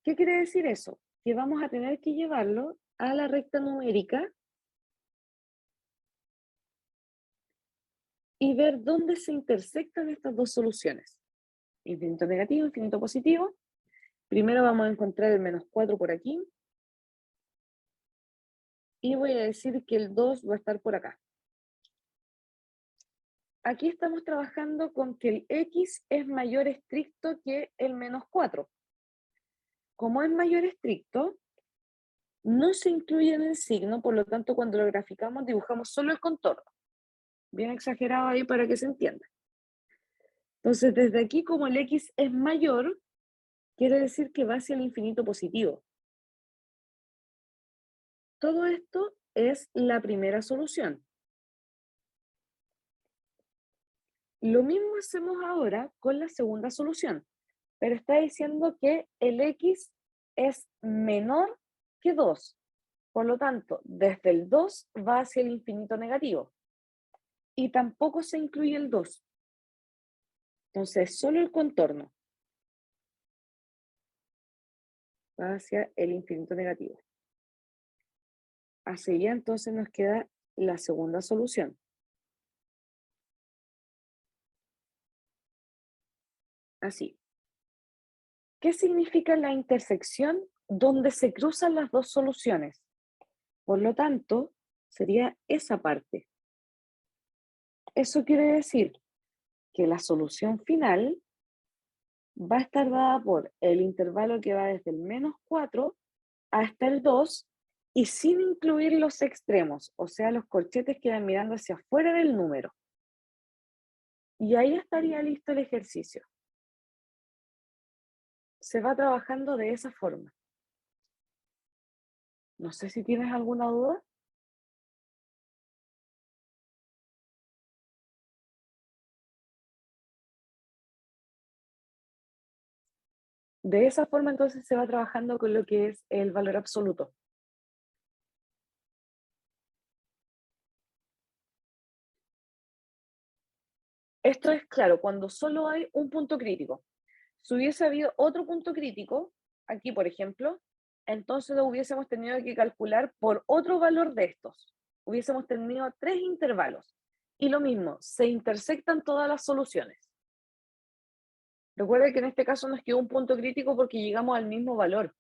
¿Qué quiere decir eso? Que vamos a tener que llevarlo a la recta numérica y ver dónde se intersectan estas dos soluciones. Infinito negativo, infinito positivo. Primero vamos a encontrar el menos 4 por aquí. Y voy a decir que el 2 va a estar por acá. Aquí estamos trabajando con que el x es mayor estricto que el menos 4. Como es mayor estricto, no se incluye en el signo, por lo tanto, cuando lo graficamos, dibujamos solo el contorno. Bien exagerado ahí para que se entienda. Entonces, desde aquí, como el x es mayor, quiere decir que va hacia el infinito positivo. Todo esto es la primera solución. Lo mismo hacemos ahora con la segunda solución, pero está diciendo que el x es menor que 2. Por lo tanto, desde el 2 va hacia el infinito negativo. Y tampoco se incluye el 2. Entonces, solo el contorno va hacia el infinito negativo. Así ya entonces nos queda la segunda solución. Así. ¿Qué significa la intersección donde se cruzan las dos soluciones? Por lo tanto, sería esa parte. Eso quiere decir que la solución final va a estar dada por el intervalo que va desde el menos 4 hasta el 2 y sin incluir los extremos, o sea, los corchetes que van mirando hacia afuera del número. Y ahí estaría listo el ejercicio. Se va trabajando de esa forma. No sé si tienes alguna duda. De esa forma entonces se va trabajando con lo que es el valor absoluto. Esto es claro, cuando solo hay un punto crítico. Si hubiese habido otro punto crítico, aquí por ejemplo, entonces lo hubiésemos tenido que calcular por otro valor de estos. Hubiésemos tenido 3 intervalos. Y lo mismo, se intersectan todas las soluciones. Recuerda que en este caso nos quedó un punto crítico porque llegamos al mismo valor.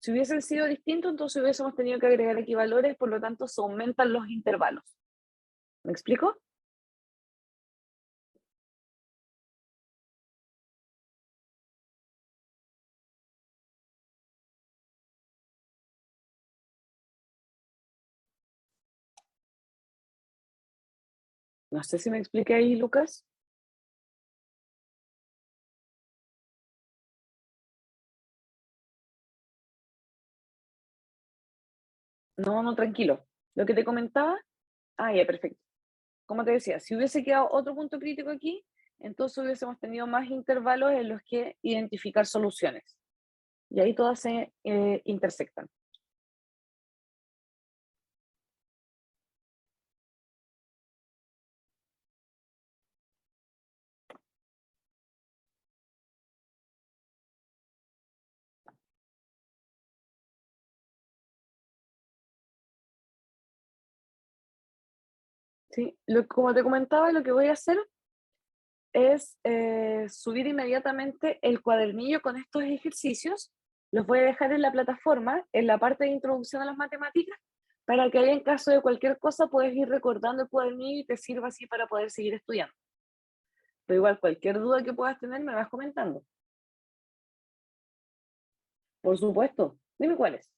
Si hubiesen sido distintos, entonces hubiésemos tenido que agregar aquí valores, por lo tanto se aumentan los intervalos. ¿Me explico? No sé si me expliqué ahí, Lucas. No, no, tranquilo. Lo que te comentaba, ya, perfecto. Como te decía, si hubiese quedado otro punto crítico aquí, entonces hubiésemos tenido más intervalos en los que identificar soluciones. Y ahí todas se intersectan. ¿Sí? Como te comentaba, lo que voy a hacer es subir inmediatamente el cuadernillo con estos ejercicios. Los voy a dejar en la plataforma, en la parte de introducción a las matemáticas, para que ahí en caso de cualquier cosa puedes ir recordando el cuadernillo y te sirva así para poder seguir estudiando. Pero igual, cualquier duda que puedas tener, me vas comentando. Por supuesto. Dime cuáles.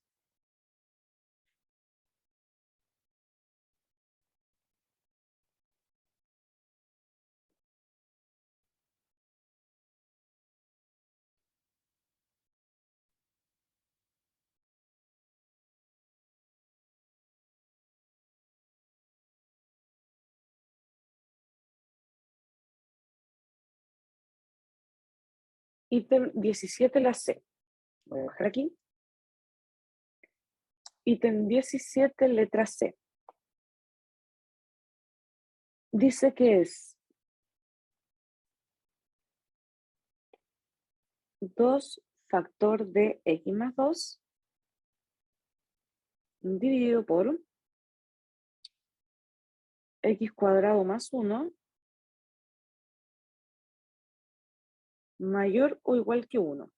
Ítem 17, la C. Voy a bajar aquí. Ítem 17, letra C. Dice que es 2 factor de x más 2 dividido por x cuadrado más 1 mayor o igual que 1.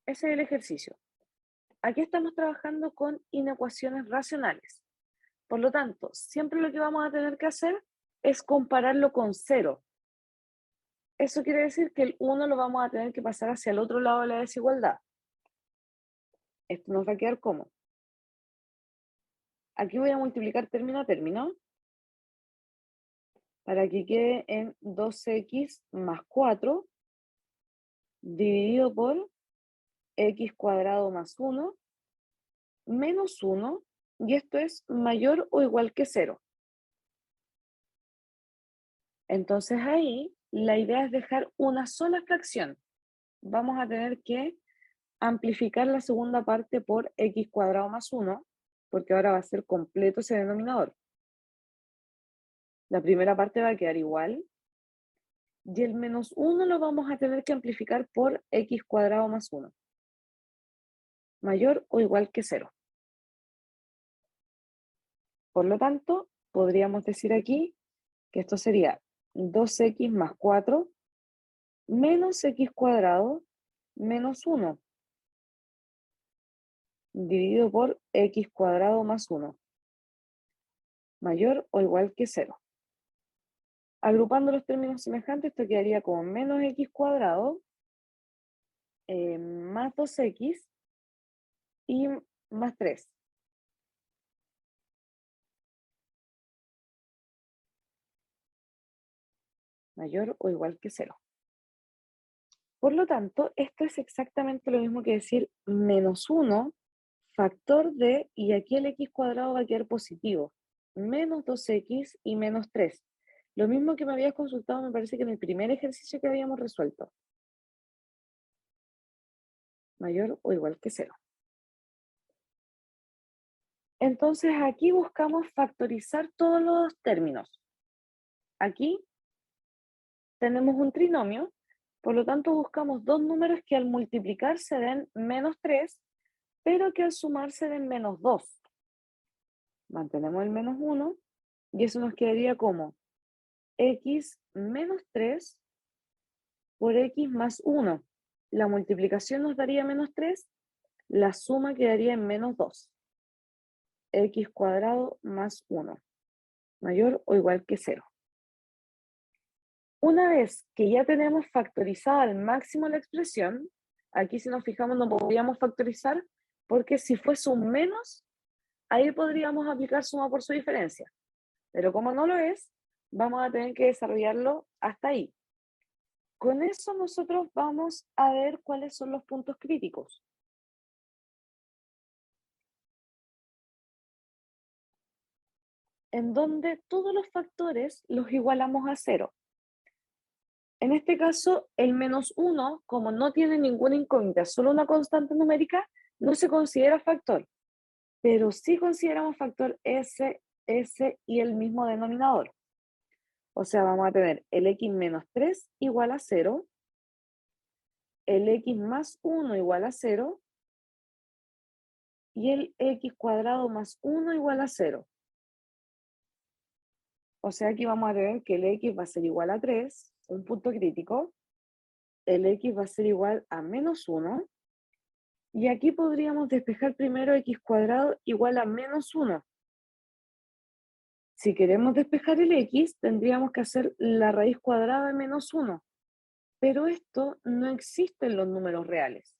Ese es el ejercicio. Aquí estamos trabajando con inecuaciones racionales. Por lo tanto, siempre lo que vamos a tener que hacer es compararlo con 0. Eso quiere decir que el 1 lo vamos a tener que pasar hacia el otro lado de la desigualdad. Esto nos va a quedar como. Aquí voy a multiplicar término a término para que quede en 2x más 4 dividido por x cuadrado más 1 menos 1, y esto es mayor o igual que 0. Entonces ahí la idea es dejar una sola fracción. Vamos a tener que amplificar la segunda parte por x cuadrado más 1, porque ahora va a ser completo ese denominador. La primera parte va a quedar igual, y el menos 1 lo vamos a tener que amplificar por x cuadrado más 1, mayor o igual que 0. Por lo tanto, podríamos decir aquí que esto sería 2x más 4 menos x cuadrado menos 1 dividido por x cuadrado más 1, mayor o igual que 0. Agrupando los términos semejantes, esto quedaría como menos x cuadrado más 2x y más 3. mayor o igual que 0. Por lo tanto, esto es exactamente lo mismo que decir menos 1 factor de, y aquí el x cuadrado va a quedar positivo, menos 2x y menos 3. Lo mismo que me habías consultado, me parece que en el primer ejercicio que habíamos resuelto. Mayor o igual que 0. Entonces aquí buscamos factorizar todos los términos. Aquí tenemos un trinomio, por lo tanto buscamos dos números que al multiplicar se den menos 3, pero que al sumar se den menos 2. Mantenemos el menos 1 y eso nos quedaría como x menos 3 por x más 1. La multiplicación nos daría menos 3, la suma quedaría en menos 2. X cuadrado más 1, mayor o igual que 0. Una vez que ya tenemos factorizada al máximo la expresión, aquí si nos fijamos no podríamos factorizar, porque si fuese un menos, ahí podríamos aplicar suma por su diferencia. Pero como no lo es, vamos a tener que desarrollarlo hasta ahí. Con eso nosotros vamos a ver cuáles son los puntos críticos. En donde todos los factores los igualamos a 0. En este caso, el menos 1, como no tiene ninguna incógnita, solo una constante numérica, no se considera factor, pero sí consideramos factor S, S y el mismo denominador. O sea, vamos a tener el x menos 3 igual a 0, el x más 1 igual a 0, y el x cuadrado más 1 igual a 0. O sea, aquí vamos a tener que el x va a ser igual a 3, un punto crítico, el x va a ser igual a menos 1, y aquí podríamos despejar primero x cuadrado igual a menos 1. Si queremos despejar el x, tendríamos que hacer la raíz cuadrada de menos 1. Pero esto no existe en los números reales,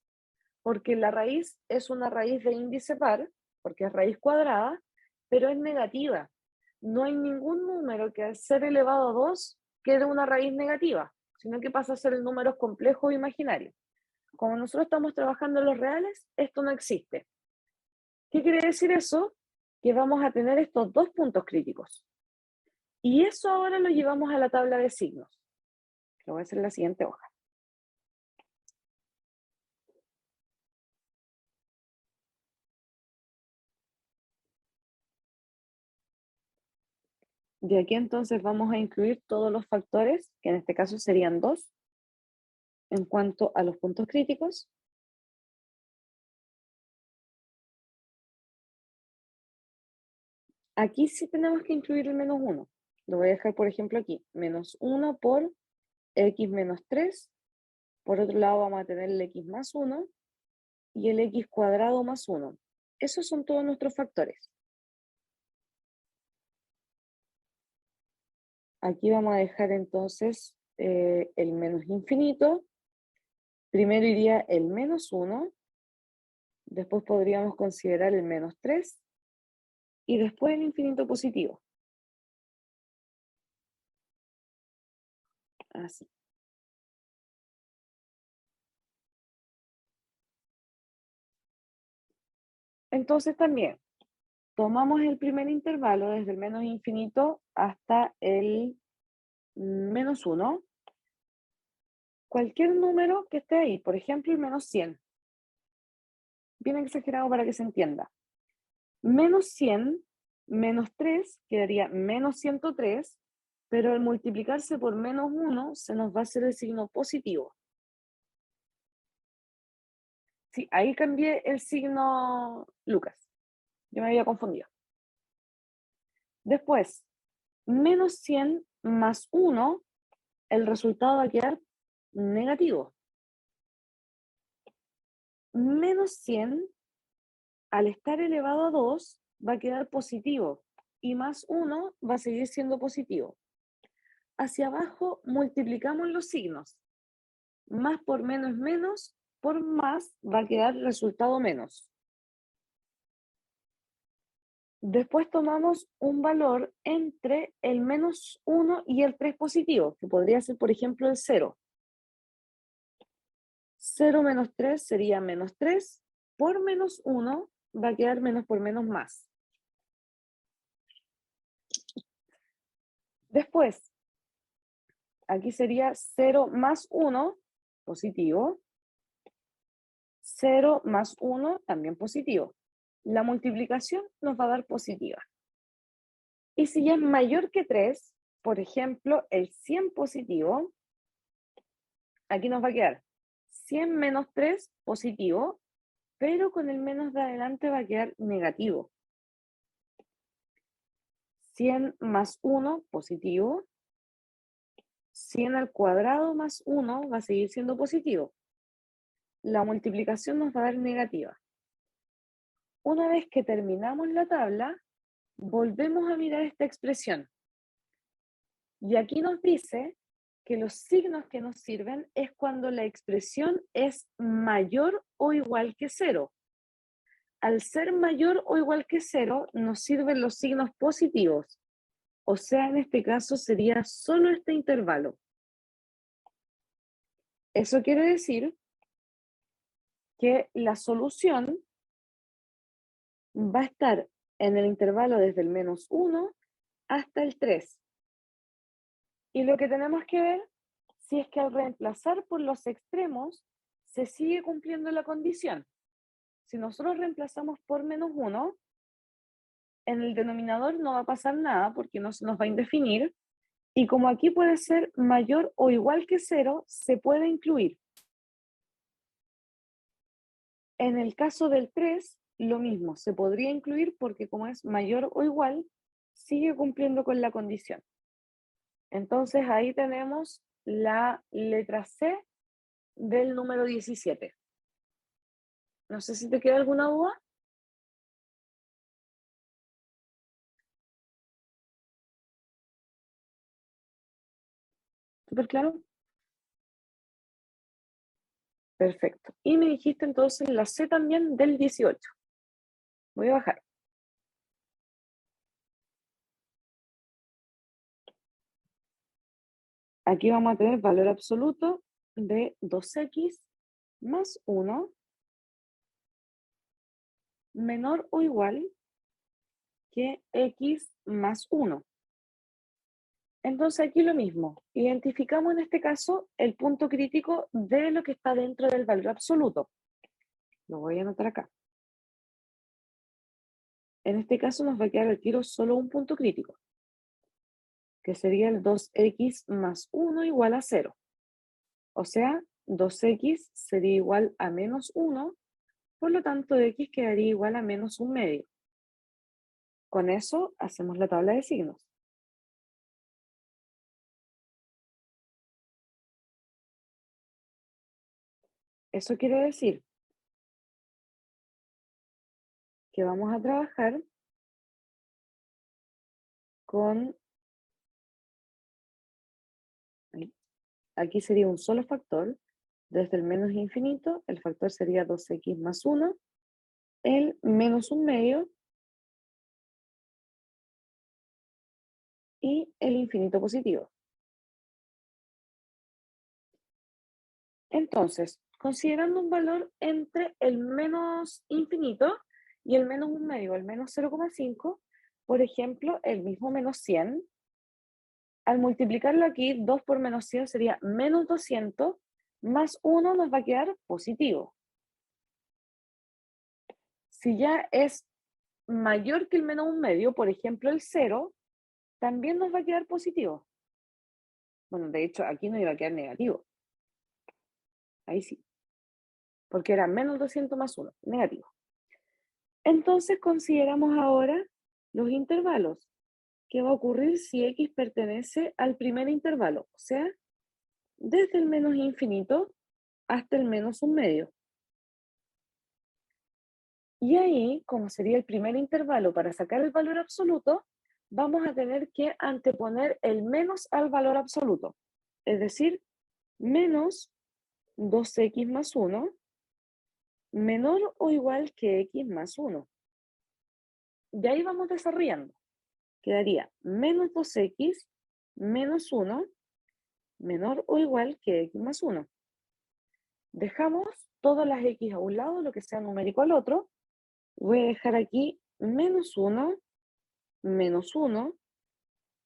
porque la raíz es una raíz de índice par, porque es raíz cuadrada, pero es negativa. No hay ningún número que al ser elevado a 2 quede una raíz negativa, sino que pasa a ser números complejos o imaginarios. Como nosotros estamos trabajando en los reales, esto no existe. ¿Qué quiere decir eso? Que vamos a tener estos dos puntos críticos. Y eso ahora lo llevamos a la tabla de signos. Lo voy a hacer en la siguiente hoja. De aquí entonces vamos a incluir todos los factores, que en este caso serían 2, en cuanto a los puntos críticos. Aquí sí tenemos que incluir el menos 1. Lo voy a dejar, por ejemplo, aquí. Menos 1 por x menos 3. Por otro lado vamos a tener el x más 1 y el x cuadrado más 1. Esos son todos nuestros factores. Aquí vamos a dejar entonces el menos infinito. Primero iría el menos 1. Después podríamos considerar el menos 3. Y después el infinito positivo. Así. Entonces también tomamos el primer intervalo desde el menos infinito hasta el menos 1. Cualquier número que esté ahí, por ejemplo el menos 100. Bien exagerado para que se entienda. Menos 100, menos 3 quedaría menos 103, pero al multiplicarse por menos 1 se nos va a hacer el signo positivo. Sí, ahí cambié el signo, Lucas. Yo me había confundido. Después, menos 100 más 1, el resultado va a quedar negativo. Menos 100, al estar elevado a 2, va a quedar positivo. Y más 1 va a seguir siendo positivo. Hacia abajo multiplicamos los signos. Más por menos, por más va a quedar resultado menos. Después tomamos un valor entre el menos 1 y el 3 positivo, que podría ser, por ejemplo, el 0. 0 menos 3 sería menos 3, por menos 1 va a quedar menos por menos más. Después, aquí sería 0 más 1, positivo. 0 más 1, también positivo. La multiplicación nos va a dar positiva. Y si ya es mayor que 3, por ejemplo, el 100 positivo, aquí nos va a quedar 100 menos 3 positivo, pero con el menos de adelante va a quedar negativo. 100 más 1 positivo. 100 al cuadrado más 1 va a seguir siendo positivo. La multiplicación nos va a dar negativa. Una vez que terminamos la tabla, volvemos a mirar esta expresión. Y aquí nos dice que los signos que nos sirven es cuando la expresión es mayor o igual que 0. Al ser mayor o igual que 0, nos sirven los signos positivos. O sea, en este caso sería solo este intervalo. Eso quiere decir que la solución va a estar en el intervalo desde el menos 1 hasta el 3. Y lo que tenemos que ver si es que al reemplazar por los extremos se sigue cumpliendo la condición. Si nosotros reemplazamos por menos 1, en el denominador no va a pasar nada porque no se nos va a indefinir. Y como aquí puede ser mayor o igual que 0, se puede incluir. En el caso del 3, lo mismo, se podría incluir porque como es mayor o igual, sigue cumpliendo con la condición. Entonces ahí tenemos la letra C del número 17. No sé si te queda alguna duda. ¿Súper claro? Perfecto. Y me dijiste entonces la C también del 18. Voy a bajar. Aquí vamos a tener valor absoluto de 2x más 1 menor o igual que x más 1. Entonces aquí lo mismo. Identificamos en este caso el punto crítico de lo que está dentro del valor absoluto. Lo voy a anotar acá. En este caso nos va a quedar al tiro solo un punto crítico, que sería el 2x más 1 igual a 0. O sea, 2x sería igual a menos 1, por lo tanto x quedaría igual a menos 1/2. Con eso hacemos la tabla de signos. Eso quiere decir que vamos a trabajar con, aquí sería un solo factor, desde el menos infinito, el factor sería 2x más 1, el menos 1/2 y el infinito positivo. Entonces, considerando un valor entre el menos infinito y el menos 1/2, el menos 0,5, por ejemplo, el mismo menos 100, al multiplicarlo aquí, 2 por menos 100 sería menos 200, más 1 nos va a quedar positivo. Si ya es mayor que el menos 1/2, por ejemplo el 0, también nos va a quedar positivo. Bueno, de hecho aquí no iba a quedar negativo. Ahí sí. Porque era menos 200 más 1, negativo. Entonces consideramos ahora los intervalos. ¿Qué va a ocurrir si x pertenece al primer intervalo? O sea, desde el menos infinito hasta el menos 1/2. Y ahí, como sería el primer intervalo para sacar el valor absoluto, vamos a tener que anteponer el menos al valor absoluto. Es decir, menos 2x más 1 menor o igual que x más 1. Y ahí vamos desarrollando. Quedaría menos 2x menos 1 menor o igual que x más 1. Dejamos todas las x a un lado, lo que sea numérico al otro. Voy a dejar aquí menos 1 menos 1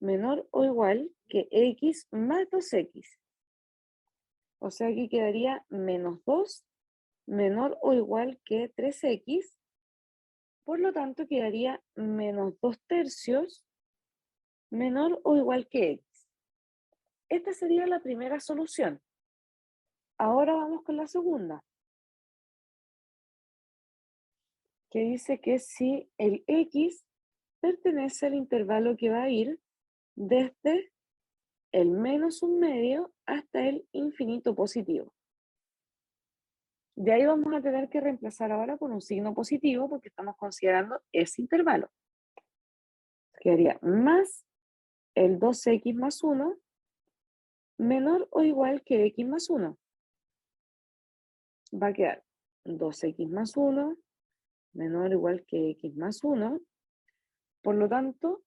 menor o igual que x más 2x. O sea, aquí quedaría menos 2 menor o igual que 3x. Por lo tanto, quedaría menos 2 tercios menor o igual que x. Esta sería la primera solución. Ahora vamos con la segunda, que dice que si el x pertenece al intervalo que va a ir desde el menos un medio hasta el infinito positivo. De ahí vamos a tener que reemplazar ahora con un signo positivo porque estamos considerando ese intervalo. Quedaría más el 2x más 1 menor o igual que x más 1. Va a quedar 2x más 1 menor o igual que x más 1. Por lo tanto,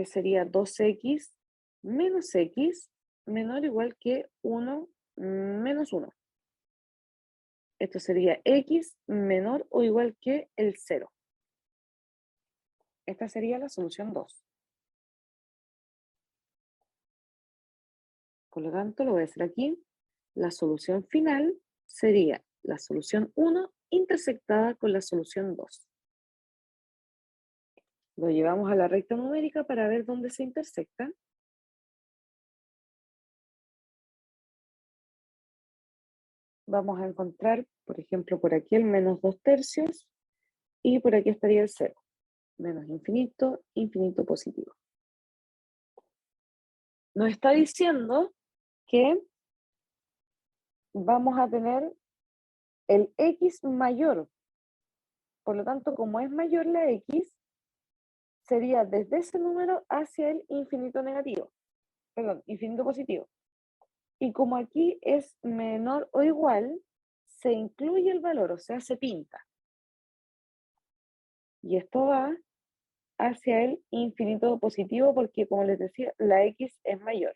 sería 2x menos x menor o igual que 1 menos 1. Esto sería x menor o igual que el 0. Esta sería la solución 2. Por lo tanto, lo voy a hacer aquí. La solución final sería la solución 1 intersectada con la solución 2. Lo llevamos a la recta numérica para ver dónde se intersectan. Vamos a encontrar, por ejemplo, por aquí el menos 2 tercios y por aquí estaría el 0. Menos infinito, infinito positivo. Nos está diciendo que vamos a tener el x mayor. Por lo tanto, como es mayor la x, sería desde ese número hacia el infinito negativo. Perdón, infinito positivo. Y como aquí es menor o igual, se incluye el valor, o sea, se pinta. Y esto va hacia el infinito positivo porque, como les decía, la x es mayor.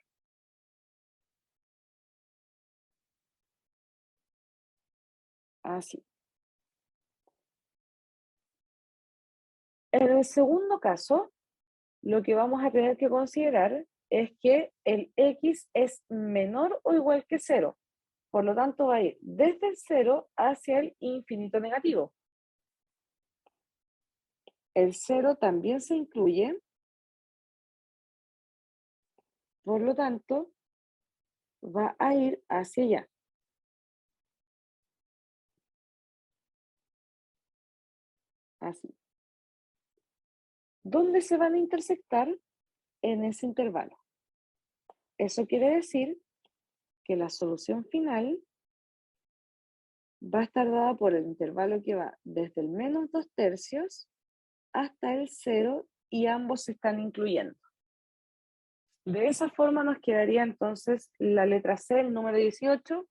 Así. En el segundo caso, lo que vamos a tener que considerar es que el x es menor o igual que 0. Por lo tanto, va a ir desde el 0 hacia el infinito negativo. El 0 también se incluye, por lo tanto, va a ir hacia allá. Así. ¿Dónde se van a intersectar? En ese intervalo. Eso quiere decir que la solución final va a estar dada por el intervalo que va desde el menos 2 tercios hasta el 0 y ambos se están incluyendo. De esa forma nos quedaría entonces la letra C, el número 18,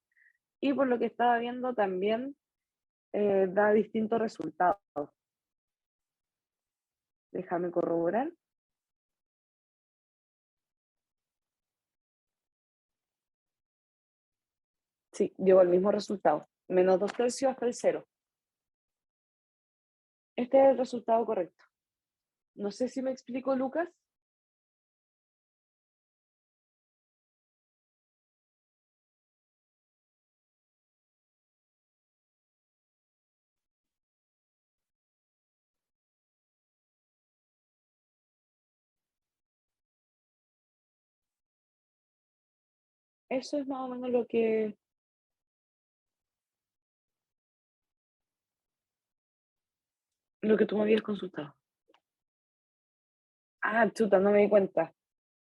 y por lo que estaba viendo también da distintos resultados. Déjame corroborar. Sí, llegó al mismo resultado. Menos 2 tercios hasta el 0. Este es el resultado correcto. No sé si me explico, Lucas. Eso es más o menos lo que tú me habías consultado. Ah, chuta, no me di cuenta.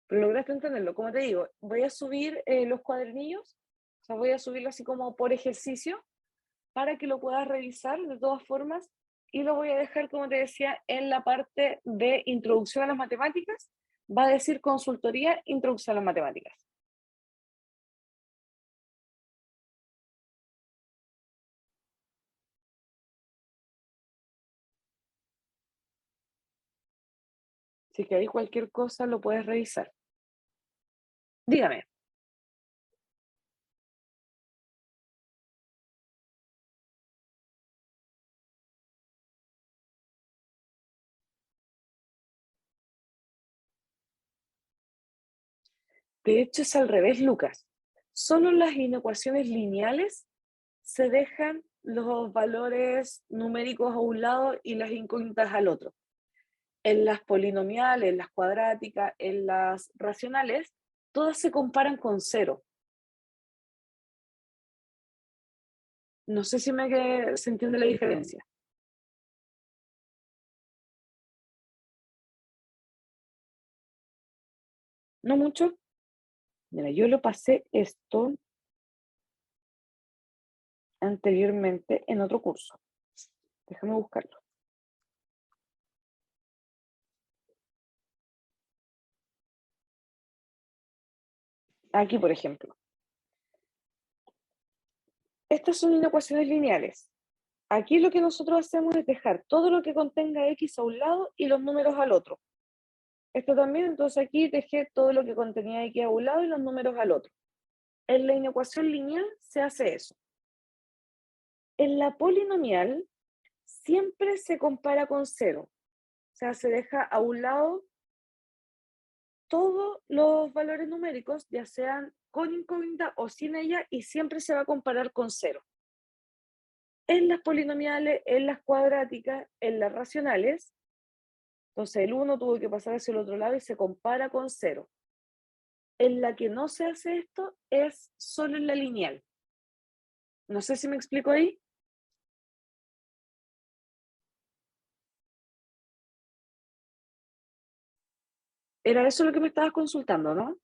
Pero lograste entenderlo. Como te digo, voy a subir los cuadernillos, o sea, voy a subirlo así como por ejercicio para que lo puedas revisar de todas formas y lo voy a dejar, como te decía, en la parte de introducción a las matemáticas. Va a decir consultoría, introducción a las matemáticas. Así que ahí cualquier cosa lo puedes revisar. Dígame. De hecho, es al revés, Lucas. Solo en las inecuaciones lineales se dejan los valores numéricos a un lado y las incógnitas al otro. En las polinomiales, en las cuadráticas, en las racionales, todas se comparan con cero. No sé si se entiende la diferencia. No mucho. Mira, yo lo pasé esto anteriormente en otro curso. Déjame buscarlo. Aquí, por ejemplo. Estas son inecuaciones lineales. Aquí lo que nosotros hacemos es dejar todo lo que contenga x a un lado y los números al otro. Esto también, entonces aquí dejé todo lo que contenía x a un lado y los números al otro. En la inecuación lineal se hace eso. En la polinomial siempre se compara con cero. O sea, se deja a un lado todos los valores numéricos, ya sean con incógnita o sin ella, y siempre se va a comparar con cero. En las polinomiales, en las cuadráticas, en las racionales, entonces el 1 tuvo que pasar hacia el otro lado y se compara con cero. En la que no se hace esto es solo en la lineal. No sé si me explico ahí. Era eso lo que me estabas consultando, ¿no?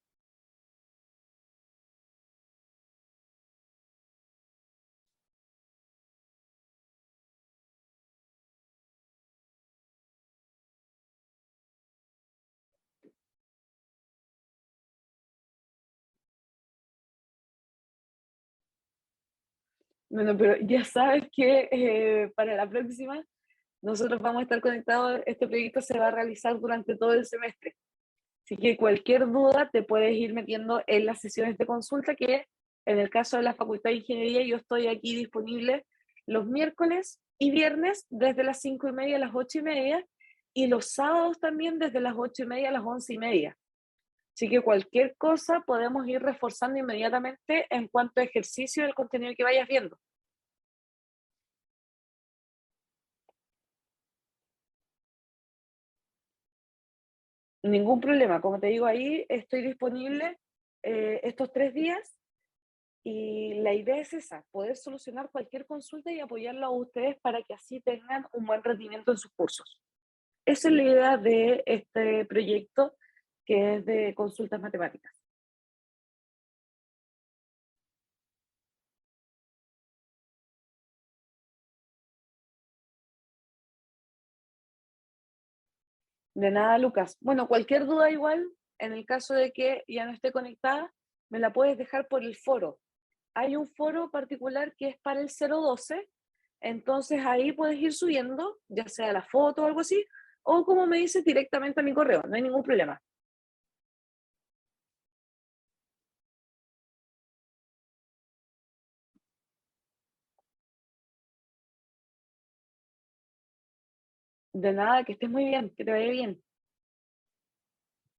Bueno, pero ya sabes que para la próxima nosotros vamos a estar conectados, este proyecto se va a realizar durante todo el semestre. Así que cualquier duda te puedes ir metiendo en las sesiones de consulta, que en el caso de la Facultad de Ingeniería yo estoy aquí disponible los miércoles y viernes desde las 5:30 a las 8:30 y los sábados también desde las 8:30 a las 11:30. Así que cualquier cosa podemos ir reforzando inmediatamente en cuanto a ejercicio del contenido que vayas viendo. Ningún problema, como te digo, ahí estoy disponible estos 3 días y la idea es esa, poder solucionar cualquier consulta y apoyarlo a ustedes para que así tengan un buen rendimiento en sus cursos. Esa es la idea de este proyecto que es de consultas matemáticas. De nada, Lucas. Bueno, cualquier duda igual, en el caso de que ya no esté conectada, me la puedes dejar por el foro. Hay un foro particular que es para el 012, entonces ahí puedes ir subiendo, ya sea la foto o algo así, o como me dices, directamente a mi correo, no hay ningún problema. De nada, que estés muy bien, que te vaya bien.